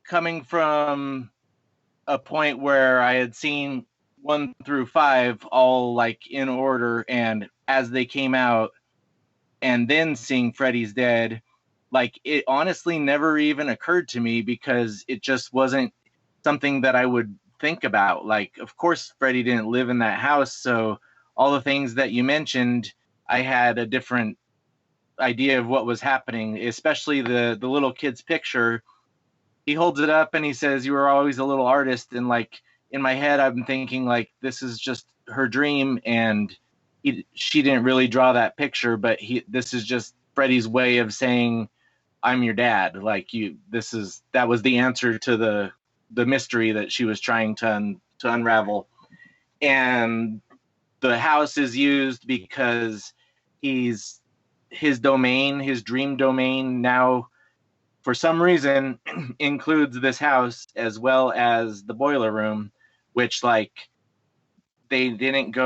coming from a point where I had seen 1 through 5 all like in order and as they came out, and then seeing Freddy's Dead, like it honestly never even occurred to me because it just wasn't something that I would think about. Like, of course, Freddy didn't live in that house, so all the things that you mentioned, I had a different idea of what was happening, especially the little kid's picture. He holds it up and he says, "You were always a little artist," and like in my head, I'm thinking like this is just her dream, and she didn't really draw that picture, but this is just Freddy's way of saying, "I'm your dad." Like that was the answer to the mystery that she was trying to unravel. And the house is used because his domain, his dream domain, now for some reason includes this house as well as the boiler room, which like they didn't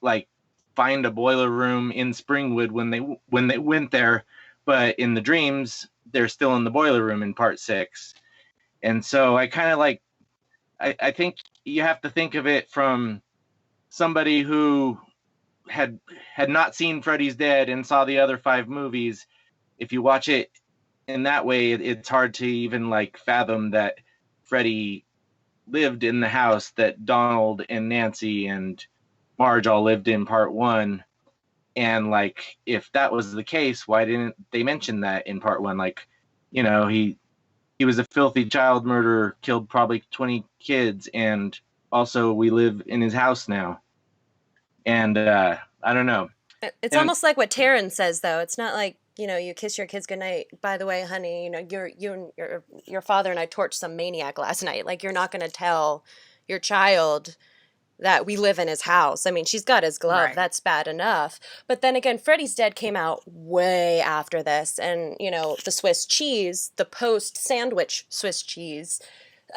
like find a boiler room in Springwood when they went there, but in the dreams they're still in the boiler room in part 6. And so I kind of like I think you have to think of it from somebody who had not seen Freddy's Dead and saw the other 5 movies. If you watch it in that way, it's hard to even like fathom that Freddy lived in the house that Donald and Nancy and Marge all lived in part 1. And like, if that was the case, why didn't they mention that in part 1? Like, you know, he was a filthy child murderer, killed probably 20 kids, and also we live in his house now. And I don't know. It's almost like what Taryn says, though. It's not like, you know, you kiss your kids goodnight. By the way, honey, you know, your father and I torched some maniac last night. Like, you're not going to tell your child that we live in his house. I mean, she's got his glove. Right. That's bad enough. But then again, Freddy's Dead came out way after this. And, you know, the Swiss cheese, the post-sandwich Swiss cheese,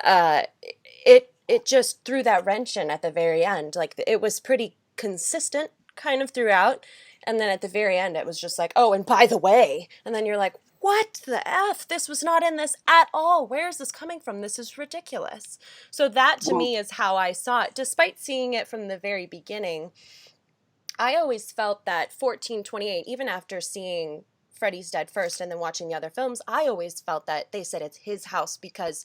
it just threw that wrench in at the very end. Like, it was pretty consistent kind of throughout. And then at the very end, it was just like, oh, and by the way. And then you're like, what the F? This was not in this at all. Where is this coming from? This is ridiculous. So that to me is how I saw it. Despite seeing it from the very beginning, I always felt that 1428, even after seeing Freddy's Dead first and then watching the other films, I always felt that they said it's his house because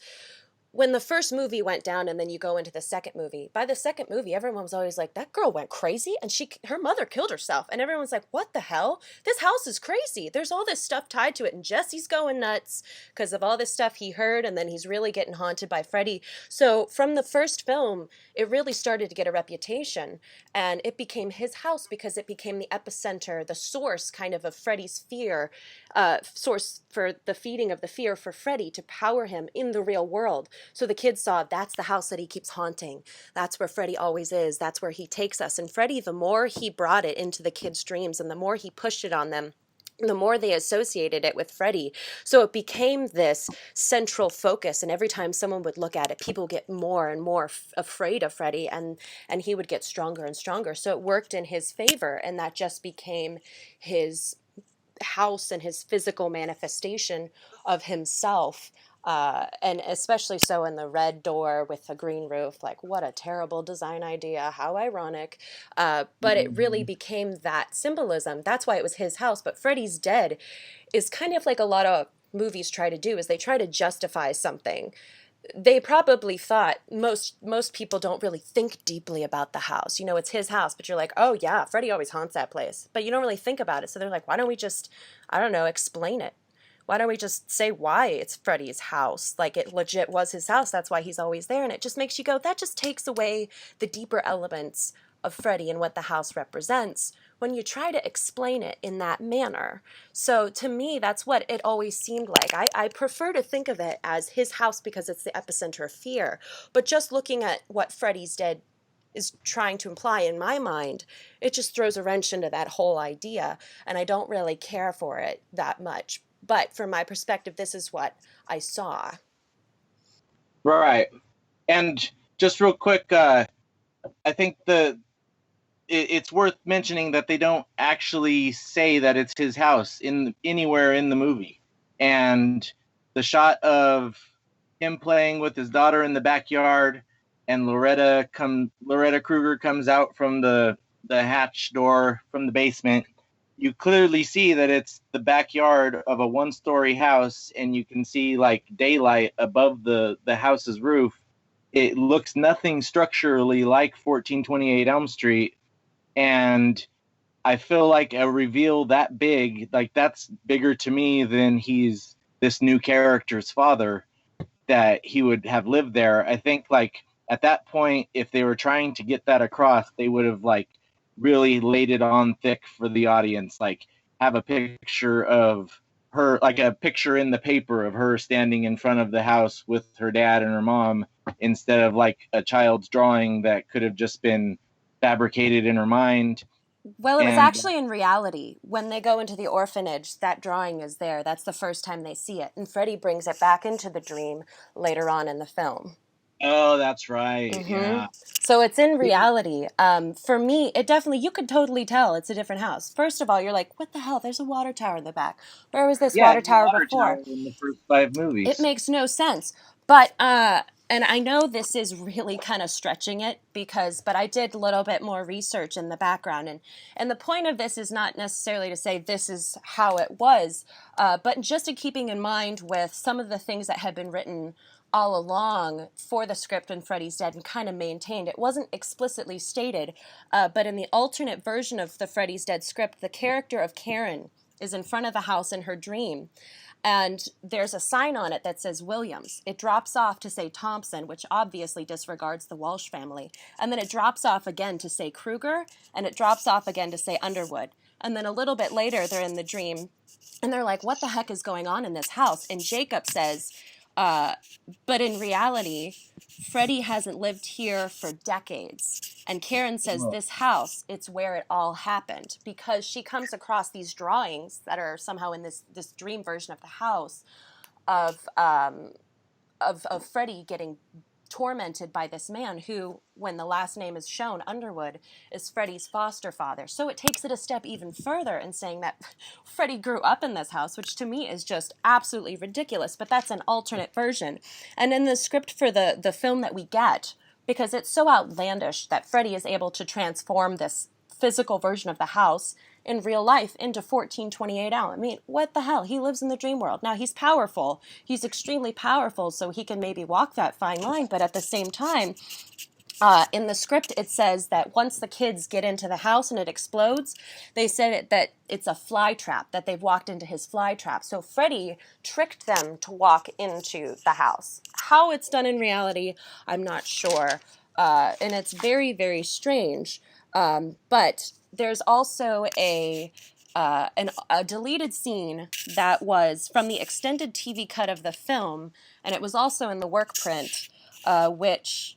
when the first movie went down and then you go into the second movie, by the second movie, everyone was always like, that girl went crazy and her mother killed herself. And everyone's like, what the hell? This house is crazy. There's all this stuff tied to it. And Jesse's going nuts because of all this stuff he heard. And then he's really getting haunted by Freddy. So from the first film, it really started to get a reputation. And it became his house because it became the epicenter, the source kind of Freddy's fear, source for the feeding of the fear for Freddy to power him in the real world. So the kids saw that's the house that he keeps haunting. That's where Freddy always is. That's where he takes us. And Freddy, the more he brought it into the kids' dreams and the more he pushed it on them, the more they associated it with Freddy. So it became this central focus. And every time someone would look at it, people get more and more afraid of Freddy, and he would get stronger and stronger. So it worked in his favor, and that just became his house and his physical manifestation of himself. And especially so in the red door with the green roof, like what a terrible design idea, how ironic. But it really became that symbolism. That's why it was his house. But Freddy's Dead is kind of like a lot of movies try to do, is they try to justify something. They probably thought most people don't really think deeply about the house. You know, it's his house, but you're like, oh yeah, Freddy always haunts that place. But you don't really think about it. So they're like, why don't we just, I don't know, explain it? Why don't we just say why it's Freddy's house? Like, it legit was his house. That's why he's always there. And it just makes you go, that just takes away the deeper elements of Freddy and what the house represents when you try to explain it in that manner. So to me, that's what it always seemed like. I prefer to think of it as his house because it's the epicenter of fear. But just looking at what Freddy's Dead is trying to imply in my mind, it just throws a wrench into that whole idea. And I don't really care for it that much. But from my perspective, this is what I saw. Right. And just real quick, I think it's worth mentioning that they don't actually say that it's his house anywhere in the movie. And the shot of him playing with his daughter in the backyard and Loretta Krueger comes out from the hatch door from the basement, you clearly see that it's the backyard of a one-story house, and you can see like daylight above the house's roof. It looks nothing structurally like 1428 Elm Street, and I feel like a reveal that big, like that's bigger to me than he's this new character's father, that he would have lived there. I think like at that point, if they were trying to get that across, they would have like really laid it on thick for the audience, like have a picture of her, like a picture in the paper of her standing in front of the house with her dad and her mom, instead of like a child's drawing that could have just been fabricated in her mind. Well, it was And actually in reality. When they go into the orphanage, that drawing is there. That's the first time they see it. And Freddy brings it back into the dream later on in the film. oh, that's right. Mm-hmm. Yeah. So it's in reality. For me, it definitely, you could totally tell it's a different house. First of all, you're like, what the hell? There's a water tower in the back. Where was this Yeah, water it's a tower water before? tower in the first 5 It movies. makes no sense. But and I know this is really kind of stretching it but I did a little bit more research in the background, and the point of this is not necessarily to say this is how it was, but just in keeping in mind with some of the things that had been written all along for the script when Freddy's Dead and kind of maintained. It wasn't explicitly stated, but in the alternate version of the Freddy's Dead script, the character of Karen is in front of the house in her dream. And there's a sign on it that says Williams. It drops off to say Thompson, which obviously disregards the Walsh family. And then it drops off again to say Krueger, and it drops off again to say Underwood. And then a little bit later, they're in the dream, and they're like, what the heck is going on in this house? And Jacob says, but in reality, Freddy hasn't lived here for decades. And Karen says, this house, it's where it all happened. Because she comes across these drawings that are somehow in this dream version of the house of Freddy getting tormented by this man who, when the last name is shown, Underwood, is Freddy's foster father. So it takes it a step even further in saying that Freddy grew up in this house, which to me is just absolutely ridiculous, but that's an alternate version. And in the script for the film that we get, because it's so outlandish that Freddy is able to transform this physical version of the house in real life into 1428 Elm. I mean, what the hell? He lives in the dream world. Now, he's powerful. He's extremely powerful, so he can maybe walk that fine line, but at the same time, in the script, it says that once the kids get into the house and it explodes, they said that it's a fly trap, that they've walked into his fly trap. So Freddy tricked them to walk into the house. How it's done in reality, I'm not sure. And it's very, very strange. But there's also a deleted scene that was from the extended TV cut of the film, and it was also in the work print, and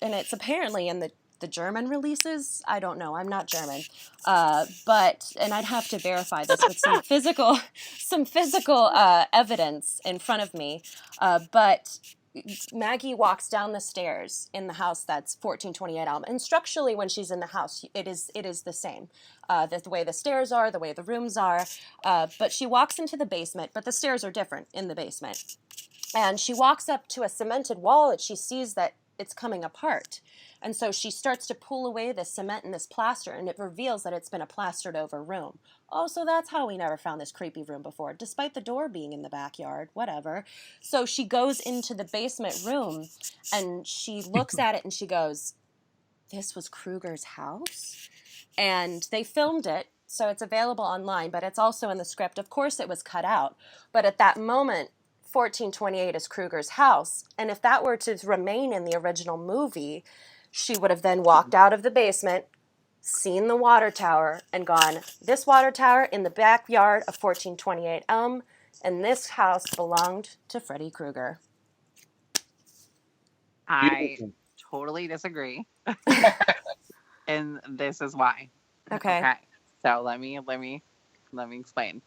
it's apparently in the German releases. I don't know. I'm not German. And I'd have to verify this with some physical evidence in front of me. But Maggie walks down the stairs in the house that's 1428 Elm. And structurally, when she's in the house, it is the same. The way the stairs are, the way the rooms are. But she walks into the basement, but the stairs are different in the basement. And she walks up to a cemented wall and she sees that it's coming apart. And so she starts to pull away this cement and this plaster, and it reveals that it's been a plastered over room. Oh, so that's how we never found this creepy room before, despite the door being in the backyard, whatever. So she goes into the basement room and she looks at it and she goes, this was Krueger's house? And they filmed it, so it's available online, but it's also in the script. Of course it was cut out, but at that moment, 1428 is Krueger's house, and if that were to remain in the original movie, she would have then walked out of the basement, seen the water tower, and gone, this water tower in the backyard of 1428 Elm, and this house belonged to Freddy Krueger. I totally disagree. And this is why. Okay. So let me explain.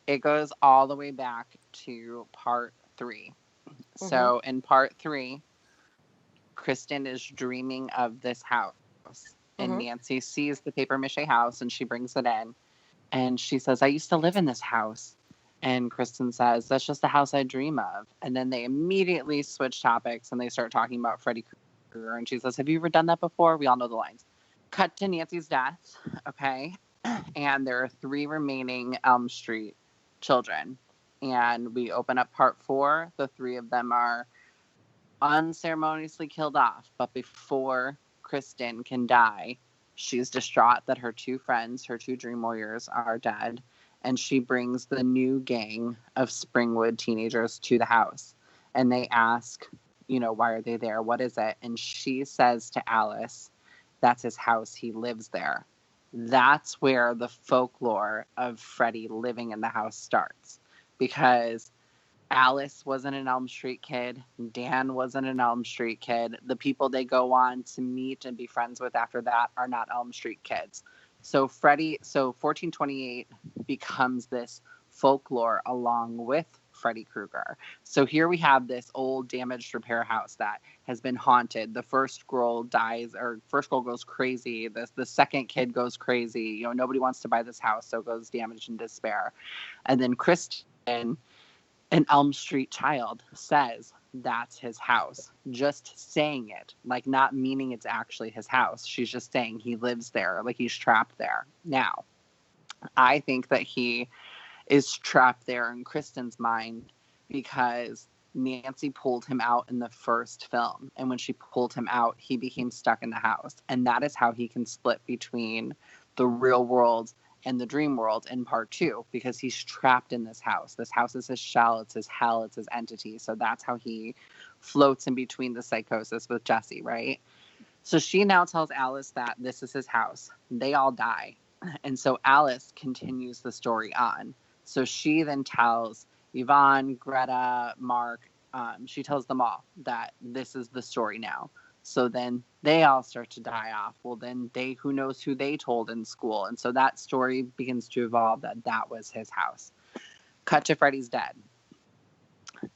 It goes all the way back to part 3. Mm-hmm. So in part 3, Kristen is dreaming of this house. And mm-hmm. Nancy sees the paper mache house and she brings it in. And she says, I used to live in this house. And Kristen says, that's just the house I dream of. And then they immediately switch topics and they start talking about Freddy Krueger. And she says, have you ever done that before? We all know the lines. Cut to Nancy's death. Okay. And there are 3 remaining Elm Street children. And we open up part 4. The 3 of them are unceremoniously killed off. But before Kristen can die, she's distraught that her 2 friends, her 2 dream warriors, are dead. And she brings the new gang of Springwood teenagers to the house. And they ask, why are they there? What is it? And she says to Alice, that's his house. He lives there. That's where the folklore of Freddy living in the house starts. Because Alice wasn't an Elm Street kid. Dan wasn't an Elm Street kid. The people they go on to meet and be friends with after that are not Elm Street kids. So 1428 becomes this folklore along with Freddy Krueger. So here we have this old damaged repair house that has been haunted. The first girl dies, or first girl goes crazy. The second kid goes crazy. You know, nobody wants to buy this house, so it goes damaged in despair. And then Kristen, an Elm Street child, says that's his house. Just saying it, like not meaning it's actually his house. She's just saying he lives there, like he's trapped there. Now, I think that he is trapped there in Kristen's mind because Nancy pulled him out in the first film. And when she pulled him out, he became stuck in the house. And that is how he can split between the real world and the dream world in part 2, because he's trapped in this house. This house is his shell, it's his hell, it's his entity. So that's how he floats in between the psychosis with Jesse, right? So she now tells Alice that this is his house. They all die. And so Alice continues the story on. So she then tells Yvonne, Greta, Mark, she tells them all that this is the story now. So then they all start to die off. Well, then who knows who they told in school. And so that story begins to evolve that was his house. Cut to Freddy's dead.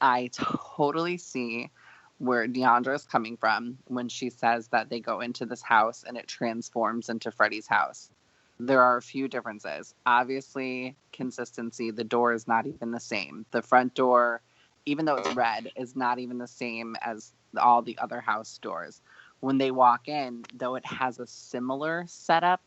I totally see where Diandra is coming from when she says that they go into this house and it transforms into Freddy's house. There are a few differences. Obviously, consistency. The door is not even the same. The front door, even though it's red, is not even the same as all the other house doors. When they walk in, though it has a similar setup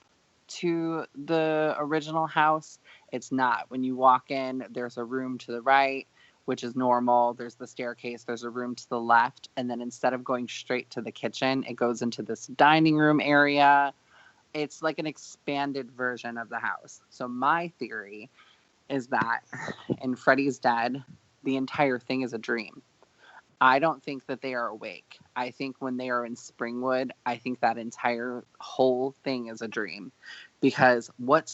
to the original house, it's not. When you walk in, there's a room to the right, which is normal. There's the staircase. There's a room to the left. And then instead of going straight to the kitchen, it goes into this dining room area. It's like an expanded version of the house. So my theory is that in Freddy's Dead, the entire thing is a dream. I don't think that they are awake. I think when they are in Springwood, I think that entire whole thing is a dream. Because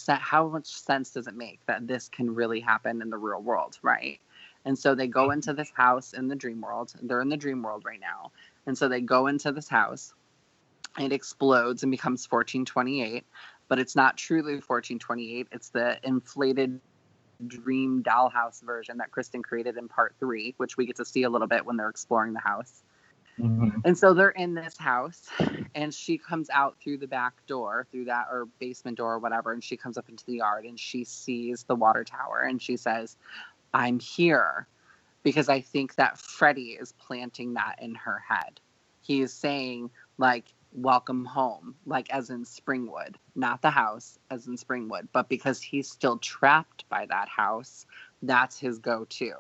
how much sense does it make that this can really happen in the real world, right? And so they go into this house in the dream world. They're in the dream world right now. And so they go into this house. It explodes and becomes 1428, but it's not truly 1428. It's the inflated dream dollhouse version that Kristen created in part 3, which we get to see a little bit when they're exploring the house. Mm-hmm. And so they're in this house, and she comes out through the back door, through that, or basement door or whatever, and she comes up into the yard, and she sees the water tower, and she says, I'm here, because I think that Freddy is planting that in her head. He is saying, like, welcome home, like as in Springwood, not the house, as in Springwood, but because he's still trapped by that house, that's his go-to.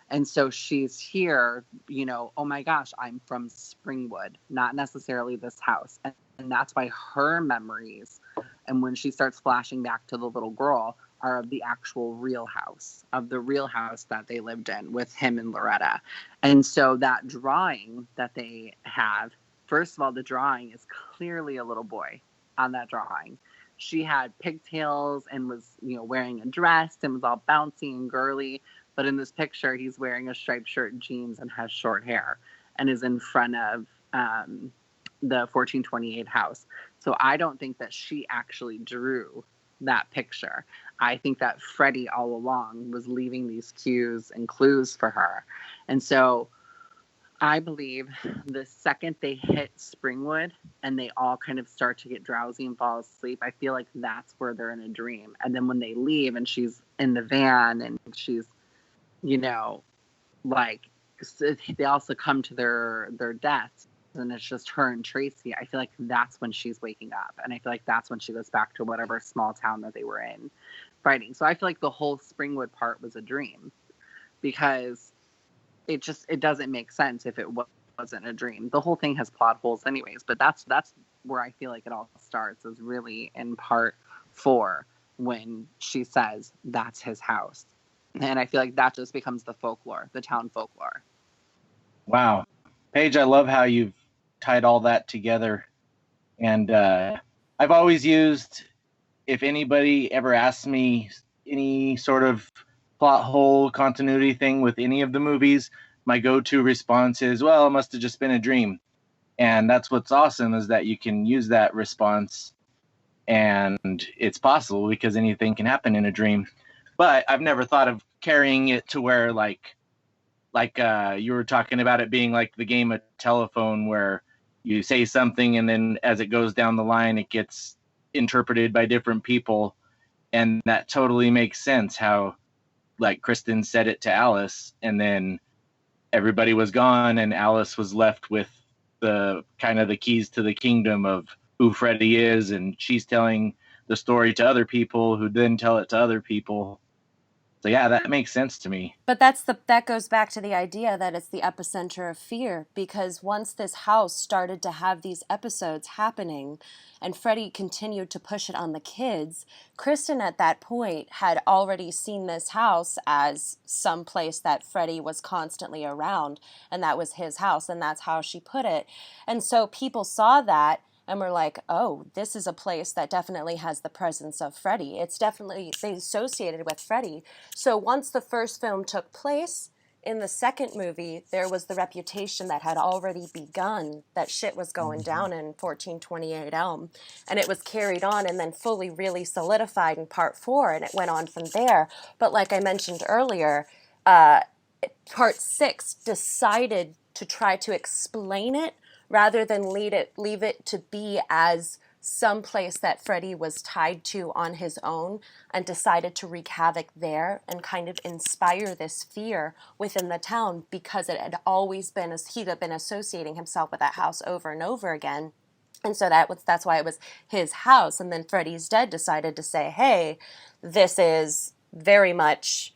And so she's here, you know, oh my gosh, I'm from Springwood, not necessarily this house. And that's why her memories, and when she starts flashing back to the little girl, are of the actual real house, of the real house that they lived in with him and Loretta. And so that drawing that they have, first of all, the drawing is clearly a little boy on that drawing. She had pigtails and was, you know, wearing a dress and was all bouncy and girly. But in this picture, he's wearing a striped shirt and jeans and has short hair and is in front of the 1428 house. So I don't think that she actually drew that picture. I think that Freddy all along was leaving these cues and clues for her. And so I believe the second they hit Springwood and they all kind of start to get drowsy and fall asleep, I feel like that's where they're in a dream. And then when they leave and she's in the van and she's, you know, like, they also come to their deaths and it's just her and Tracy. I feel like that's when she's waking up. And I feel like that's when she goes back to whatever small town that they were in fighting. So I feel like the whole Springwood part was a dream, because it doesn't make sense if it wasn't a dream. The whole thing has plot holes anyways, but that's where I feel like it all starts, is really in part 4 when she says that's his house. And I feel like that just becomes the folklore, the town folklore. Wow. Paige, I love how you've tied all that together. And I've always used, if anybody ever asks me any sort of plot hole continuity thing with any of the movies, my go-to response is, well, it must have just been a dream. And that's what's awesome, is that you can use that response and it's possible because anything can happen in a dream. But I've never thought of carrying it to where like you were talking about it being like the game of telephone, where you say something and then as it goes down the line it gets interpreted by different people. And that totally makes sense, how like Kristen said it to Alice and then everybody was gone and Alice was left with the kind of the keys to the kingdom of who Freddy is, and she's telling the story to other people who then tell it to other people. So yeah, that makes sense to me. But that goes back to the idea that it's the epicenter of fear, because once this house started to have these episodes happening and Freddie continued to push it on the kids, Kristen at that point had already seen this house as some place that Freddie was constantly around, and that was his house, and that's how she put it. And so people saw that and we're like, oh, this is a place that definitely has the presence of Freddy. It's definitely, they associated with Freddy. So once the first film took place, in the second movie, there was the reputation that had already begun that shit was going down in 1428 Elm. And it was carried on and then fully really solidified in part 4, and it went on from there. But like I mentioned earlier, part 6 decided to try to explain it rather than leave it to be as some place that Freddy was tied to on his own, and decided to wreak havoc there and kind of inspire this fear within the town, because it had always been, he'd been associating himself with that house over and over again. And so that's why it was his house. And then Freddy's Dead decided to say, hey, this is very much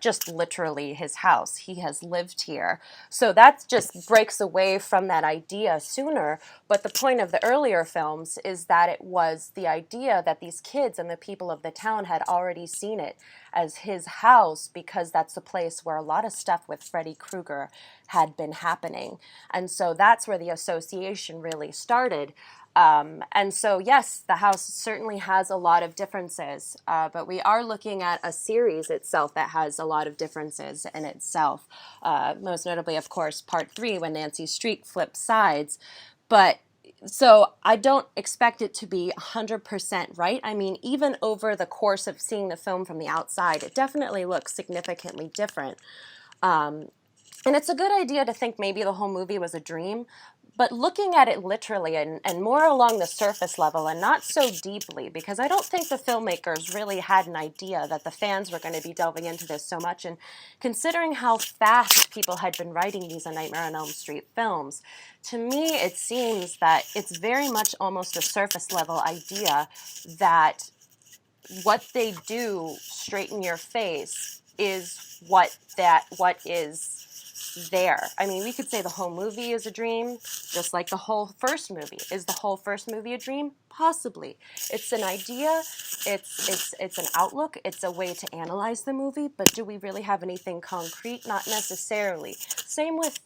just literally his house. He has lived here. So that just breaks away from that idea sooner. But the point of the earlier films is that it was the idea that these kids and the people of the town had already seen it as his house, because that's the place where a lot of stuff with Freddy Krueger had been happening. And so that's where the association really started. And so, yes, the house certainly has a lot of differences, but we are looking at a series itself that has a lot of differences in itself. Most notably, of course, part 3, when Nancy Street flips sides. But so I don't expect it to be 100% right. I mean, even over the course of seeing the film from the outside, it definitely looks significantly different. And it's a good idea to think maybe the whole movie was a dream. But looking at it literally and more along the surface level and not so deeply, because I don't think the filmmakers really had an idea that the fans were going to be delving into this so much. And considering how fast people had been writing these A Nightmare on Elm Street films, to me it seems that it's very much almost a surface level idea that what they do straight in your face is what is there. I mean, we could say the whole movie is a dream, just like the whole first movie. Is the whole first movie a dream? Possibly. It's an idea, it's an outlook, it's a way to analyze the movie, but do we really have anything concrete? Not necessarily. Same with,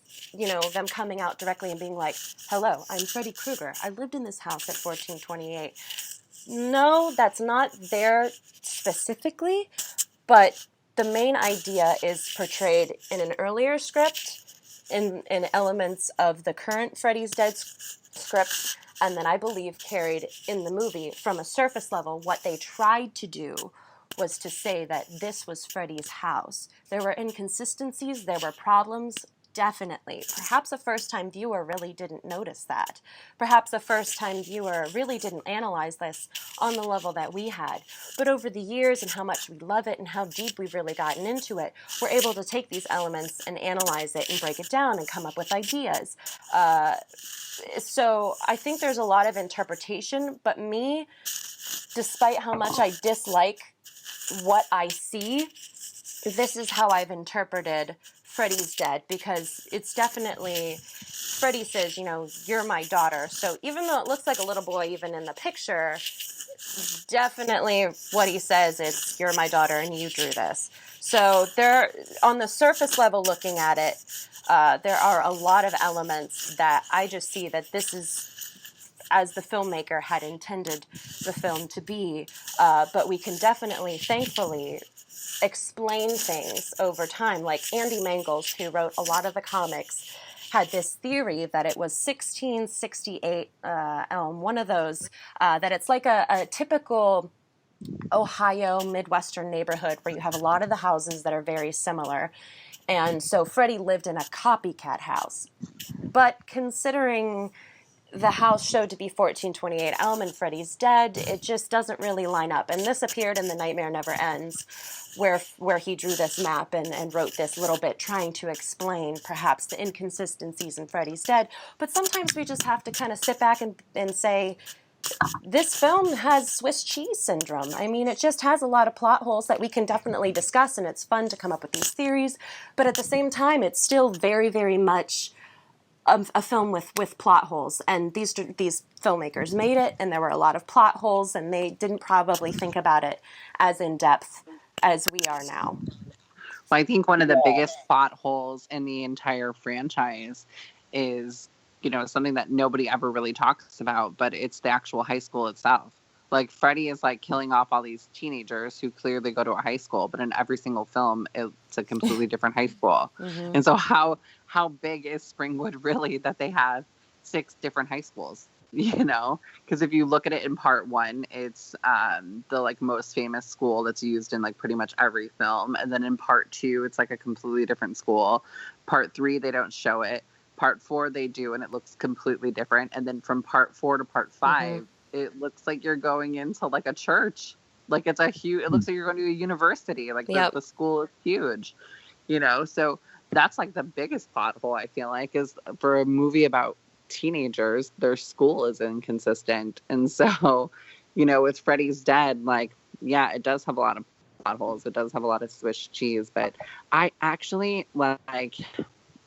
them coming out directly and being like, hello, I'm Freddy Krueger. I lived in this house at 1428. No, that's not there specifically, but the main idea is portrayed in an earlier script, in elements of the current Freddy's Dead script, and then I believe carried in the movie. From a surface level, what they tried to do was to say that this was Freddy's house. There were inconsistencies, there were problems, definitely. Perhaps a first-time viewer really didn't notice that. Perhaps a first-time viewer really didn't analyze this on the level that we had. But over the years and how much we love it and how deep we've really gotten into it, we're able to take these elements and analyze it and break it down and come up with ideas. So I think there's a lot of interpretation, but me, despite how much I dislike what I see, this is how I've interpreted Freddy's Dead, because it's definitely, Freddy says, you're my daughter. So even though it looks like a little boy even in the picture, definitely what he says is, you're my daughter and you drew this. So there, on the surface level looking at it, there are a lot of elements that I just see that this is as the filmmaker had intended the film to be. But we can definitely, thankfully, explain things over time. Like Andy Mangels, who wrote a lot of the comics, had this theory that it was 1668 Elm, one of those, that it's like a typical Ohio Midwestern neighborhood where you have a lot of the houses that are very similar. And so Freddy lived in a copycat house. But considering the house showed to be 1428 Elm and Freddy's dead, it just doesn't really line up. And this appeared in The Nightmare Never Ends, where he drew this map and wrote this little bit trying to explain perhaps the inconsistencies in Freddy's dead. But sometimes we just have to kind of sit back and say, this film has Swiss cheese syndrome. I mean, it just has a lot of plot holes that we can definitely discuss, and it's fun to come up with these theories. But at the same time, it's still very, very much a film with plot holes. And these filmmakers made it, and there were a lot of plot holes, and they didn't probably think about it as in depth as we are now. Well, I think one of the biggest plot holes in the entire franchise is, something that nobody ever really talks about, but it's the actual high school itself. Like, Freddy is like killing off all these teenagers who clearly go to a high school, but in every single film, it's a completely different high school. Mm-hmm. And so how big is Springwood really that they have 6 different high schools? Because if you look at it in part 1, it's the like most famous school that's used in like pretty much every film. And then in part 2, it's like a completely different school. Part 3, they don't show it. Part 4 they do, and it looks completely different. And then from part 4 to part 5, it looks like you're going into like a church. Like it looks like you're going to a university. Like the school is huge, So that's like the biggest plot hole, I feel like, is for a movie about teenagers, their school is inconsistent. And so, with Freddy's Dead, like, yeah, it does have a lot of plot holes. It does have a lot of Swiss cheese, but I actually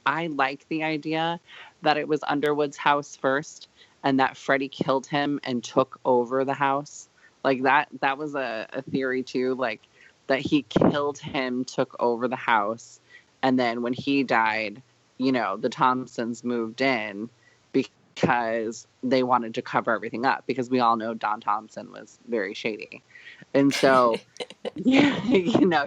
I like the idea that it was Underwood's house first and that Freddy killed him and took over the house. Like that was a theory too, like that he killed him, took over the house. And then when he died, the Thompsons moved in because they wanted to cover everything up, because we all know Don Thompson was very shady. And so, he was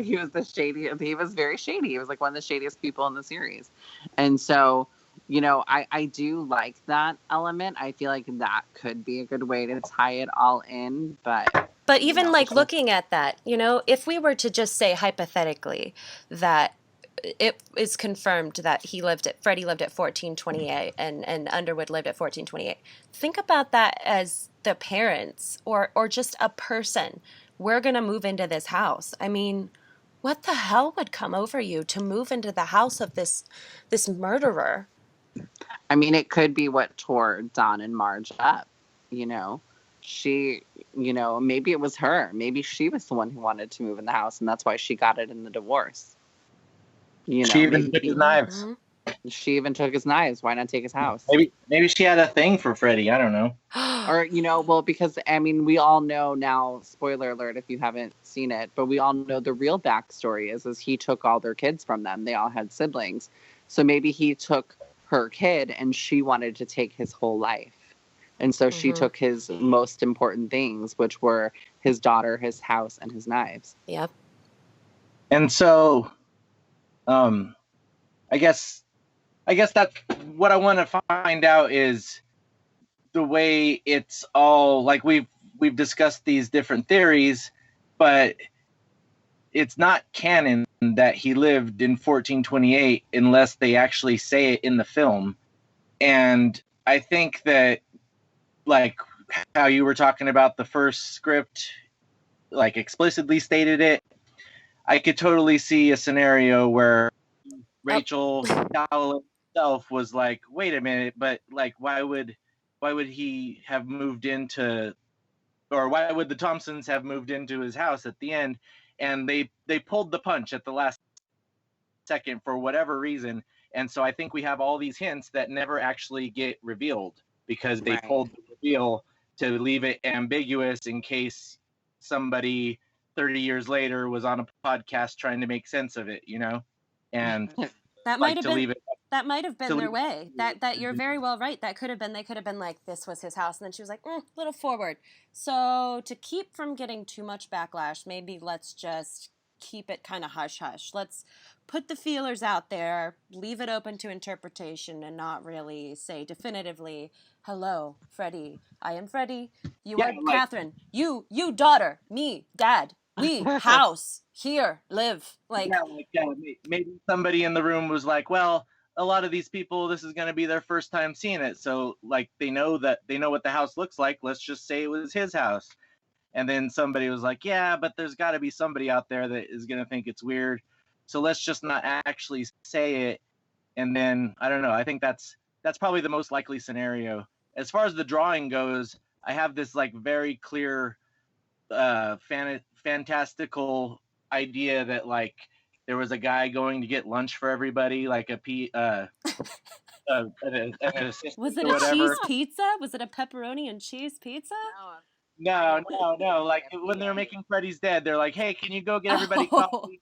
he was very shady. He was like one of the shadiest people in the series. And so, I do like that element. I feel like that could be a good way to tie it all in. But even like looking at that, if we were to just say hypothetically that it is confirmed that Freddy lived at 1428 and Underwood lived at 1428. Think about that as the parents or just a person. We're going to move into this house. I mean, what the hell would come over you to move into the house of this murderer? I mean, it could be what tore Don and Marge up, She, maybe it was her. Maybe she was the one who wanted to move in the house, and that's why she got it in the divorce. She even took his knives. She even took his knives. Why not take his house? Maybe she had a thing for Freddy. I don't know. Or, because, I mean, we all know now, spoiler alert if you haven't seen it, but we all know the real backstory is he took all their kids from them. They all had siblings. So maybe he took her kid and she wanted to take his whole life. And so she took his most important things, which were his daughter, his house, and his knives. Yep. And so, I guess that's what I want to find out is the way it's all like we've discussed these different theories, but it's not canon that he lived in 1428 unless they actually say it in the film. And I think that, like how you were talking about the first script, like explicitly stated it, I could totally see a scenario where Rachel Dalloway herself was like, wait a minute, but like why would he have moved into, or why would the Thompsons have moved into his house at the end? And they pulled the punch at the last second for whatever reason. And so I think we have all these hints that never actually get revealed because they pulled the reveal to leave it ambiguous in case somebody 30 years later was on a podcast trying to make sense of it, And that might have been their way. That you're very well right. They could have been like, this was his house, and then she was like, little forward. So to keep from getting too much backlash, maybe let's just keep it kind of hush-hush. Let's put the feelers out there, leave it open to interpretation, and not really say definitively, hello, Freddy. I am Freddy. You are Catherine. You daughter. Me, dad. We, house. Here, live. Like, maybe somebody in the room was like, well, a lot of these people, this is going to be their first time seeing it. So like, they know what the house looks like. Let's just say it was his house. And then somebody was like, yeah, but there's got to be somebody out there that is going to think it's weird. So let's just not actually say it. And then, I don't know, I think that's probably the most likely scenario. As far as the drawing goes, I have this like very clear fantastical idea that like there was a guy going to get lunch for everybody, like an assistant. Was it or a whatever. cheese pizza? Was it a pepperoni and cheese pizza? No. Like when they're making Freddy's Dead, they're like, "Hey, can you go get everybody coffee?"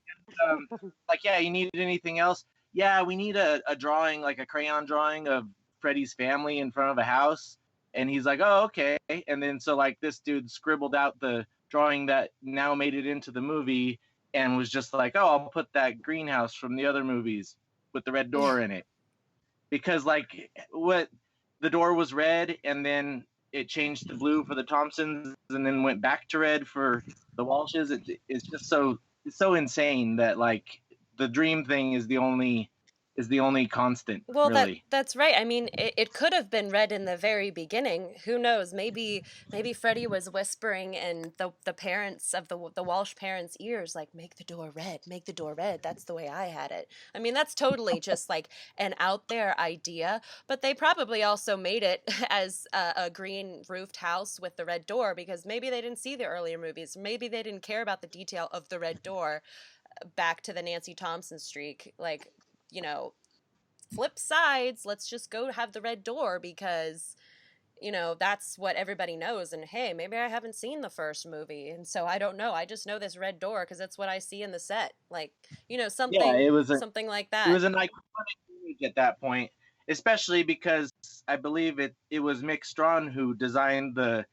Like, yeah, you need anything else? Yeah, we need a drawing, like a crayon drawing of Freddy's family in front of a house. And he's like, "Oh, okay." And then so like this dude scribbled out the drawing that now made it into the movie and was just like, "Oh, I'll put that greenhouse from the other movies with the red door in it." Because like what the door was red and then it changed to blue for the Thompsons and then went back to red for the Walshes. It's just so insane that like the dream thing is the only constant. Well, really. that's right. I mean, it could have been red in the very beginning. Who knows? Maybe Freddie was whispering in the parents of the Walsh parents' ears, like, make the door red, make the door red. That's the way I had it. I mean, that's totally just like an out there idea, but they probably also made it as a green roofed house with the red door because maybe they didn't see the earlier movies. Maybe they didn't care about the detail of the red door. Back to the Nancy Thompson streak, like, you know, flip sides, let's just go have the red door because, you know, that's what everybody knows. And hey, maybe I haven't seen the first movie, and so I don't know. I just know this red door because it's what I see in the set. Like, you know, something something like that. It was an iconic image at that point, especially because I believe it was Mick Strawn who designed the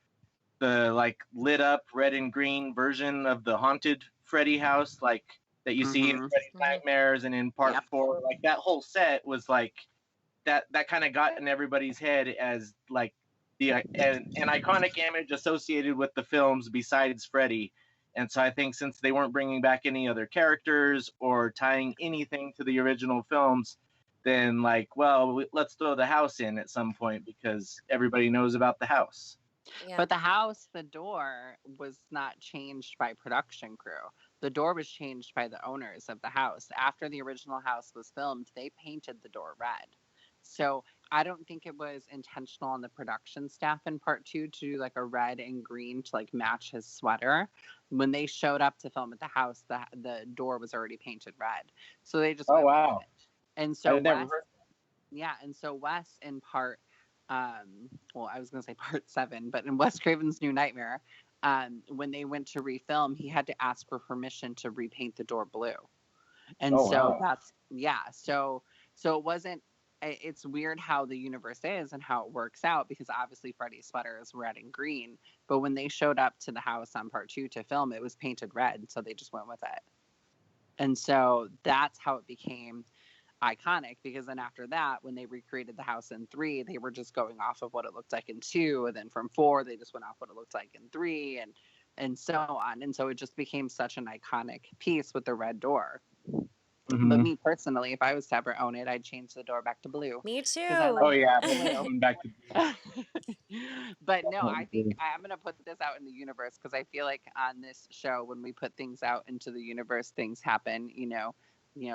like lit up red and green version of the haunted Freddy house, like that you see in Freddy's Nightmares and in Part 4. Like that whole set was like that kind of got in everybody's head as like an iconic image associated with the films besides Freddy. And so I think since they weren't bringing back any other characters or tying anything to the original films, then like, well, let's throw the house in at some point because everybody knows about the house. Yeah. But the door was not changed by production crew. The door was changed by the owners of the house. After the original house was filmed, they painted the door red. So I don't think it was intentional on the production staff in Part 2 to do like a red and green to like match his sweater. When they showed up to film at the house, the door was already painted red. So they just went with it. And so Wes in Part well, I was going to say Part 7, but in Wes Craven's New Nightmare, when they went to refilm, he had to ask for permission to repaint the door blue. And so it wasn't, it's weird how the universe is and how it works out because obviously Freddy's sweater is red and green, but when they showed up to the house on Part 2 to film, it was painted red, so they just went with it. And so that's how it became iconic, because then after that, when they recreated the house in 3, they were just going off of what it looked like in 2, and then from 4 they just went off what it looked like in 3, and so on. And so it just became such an iconic piece with the red door. But me personally, if I was to ever own it, I'd change the door back to blue. Me too. Back to But no, I think I'm going to put this out in the universe because I feel like on this show, when we put things out into the universe, things happen, you know,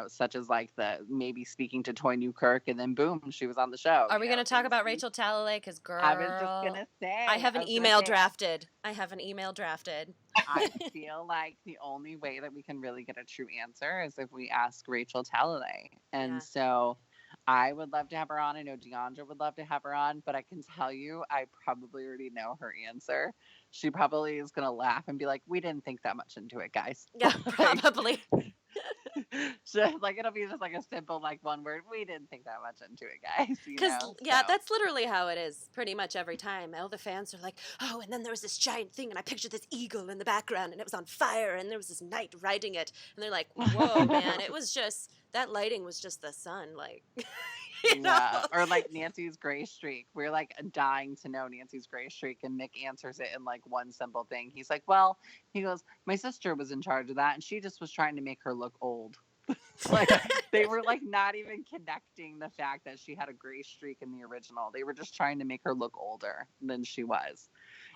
such as like the maybe speaking to Toy Newkirk, and then boom, she was on the show. Are we going to talk about Rachel Talalay? Because girl, I was just going to say. I have an email drafted. I feel like the only way that we can really get a true answer is if we ask Rachel Talalay. And so I would love to have her on. I know Diandra would love to have her on, but I can tell you, I probably already know her answer. She probably is going to laugh and be like, we didn't think that much into it, guys. Yeah, probably. So, like, it'll be just like a simple, like, one word. We didn't think that much into it, guys. Because, yeah, that's literally how it is pretty much every time. All the fans are like, oh, and then there was this giant thing, and I pictured this eagle in the background, and it was on fire, and there was this knight riding it. And they're like, whoa, man, it was just, that lighting was just the sun, like, you know? Yeah, or like Nancy's gray streak. We're like dying to know Nancy's gray streak, and Nick answers it in like one simple thing. He's like, well, he goes, my sister was in charge of that, and she just was trying to make her look old. Like, they were like not even connecting the fact that she had a gray streak in the original. They were just trying to make her look older than she was.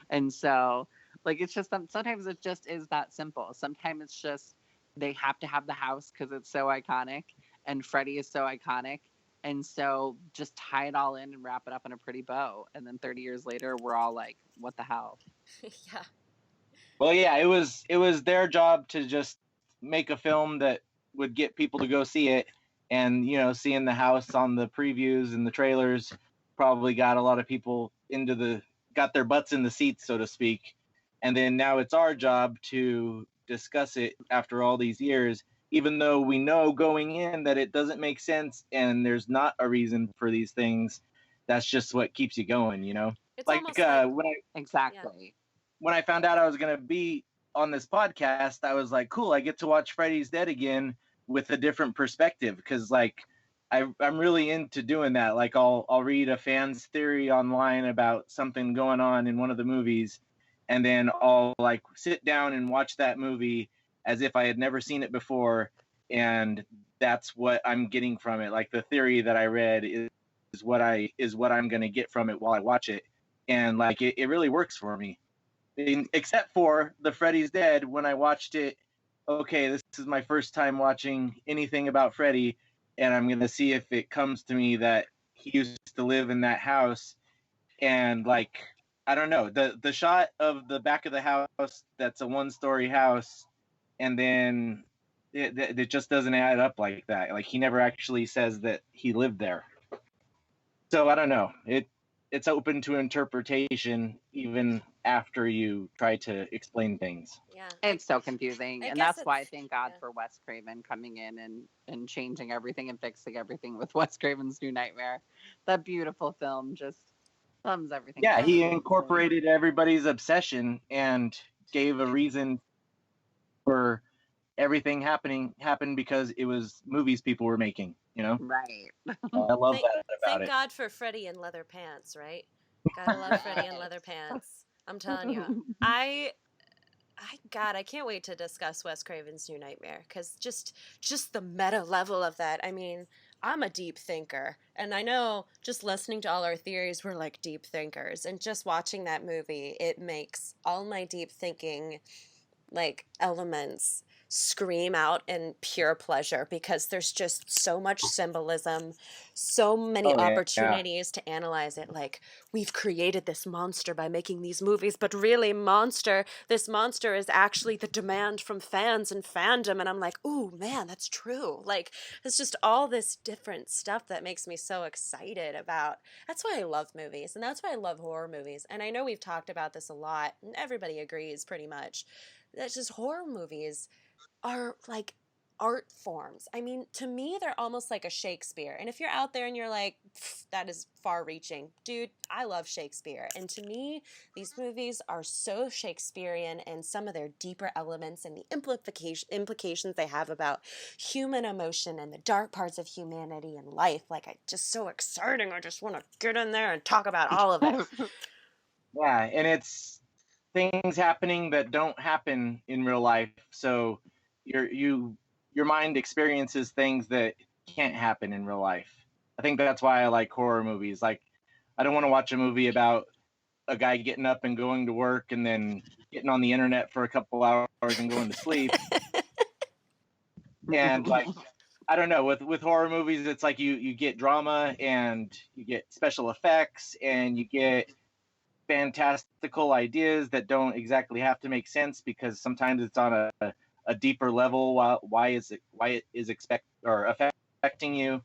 And so, like, it's just sometimes it just is that simple. Sometimes it's just they have to have the house because it's so iconic, and Freddy is so iconic. And so just tie it all in and wrap it up in a pretty bow. And then 30 years later, we're all like, what the hell? Yeah. Well, yeah, it was their job to just make a film that would get people to go see it. And, you know, seeing the house on the previews and the trailers probably got a lot of people got their butts in the seats, so to speak. And then now it's our job to discuss it after all these years, even though we know going in that it doesn't make sense and there's not a reason for these things. That's just what keeps you going, you know? It's like, almost like exactly. When I found out I was going to be on this podcast, I was like, cool, I get to watch Freddy's Dead again with a different perspective. Because, like, I'm really into doing that. Like, I'll read a fan's theory online about something going on in one of the movies, and then I'll, like, sit down and watch that movie as if I had never seen it before, and that's what I'm getting from it. Like, the theory that I read is what I'm going to get from it while I watch it. And, like, it really works for me. Except for the Freddy's Dead, when I watched it, okay, this is my first time watching anything about Freddy, and I'm going to see if it comes to me that he used to live in that house. And, like, I don't know, the shot of the back of the house, that's a one-story house, and then it just doesn't add up like that. Like, he never actually says that he lived there. So, I don't know. It's open to interpretation even after you try to explain things. Yeah. It's so confusing. And that's why I thank God yeah. for Wes Craven coming in and changing everything and fixing everything with Wes Craven's New Nightmare. That beautiful film just thumbs everything. Yeah, he incorporated everybody's obsession and gave a reason for everything happened because it was movies people were making, you know? Right. I love that about Thank it. God for Freddy in leather pants, right? Gotta love Freddy in leather pants. I'm telling you. I can't wait to discuss Wes Craven's New Nightmare, because just the meta level of that. I mean, I'm a deep thinker, and I know just listening to all our theories, we're like deep thinkers, and just watching that movie, it makes all my deep thinking, like, elements scream out in pure pleasure, because there's just so much symbolism, so many opportunities to analyze it. Like, we've created this monster by making these movies, but really this monster is actually the demand from fans and fandom. And I'm like, ooh, man, that's true. Like, it's just all this different stuff that makes me so excited about. That's why I love movies, and that's why I love horror movies. And I know we've talked about this a lot, and everybody agrees pretty much. That's just, horror movies are like art forms. I mean, to me, they're almost like a Shakespeare. And if you're out there and you're like, that is far reaching, dude, I love Shakespeare. And to me, these movies are so Shakespearean in some of their deeper elements and the implications they have about human emotion and the dark parts of humanity and life. Like, just so exciting. I just want to get in there and talk about all of it. Yeah, and it's things happening that don't happen in real life. So your mind experiences things that can't happen in real life. I think that's why I like horror movies. Like, I don't want to watch a movie about a guy getting up and going to work and then getting on the internet for a couple hours and going to sleep. And, like, I don't know, with horror movies, it's like you get drama and you get special effects and you get fantastical ideas that don't exactly have to make sense, because sometimes it's on a deeper level. Why it is affecting you.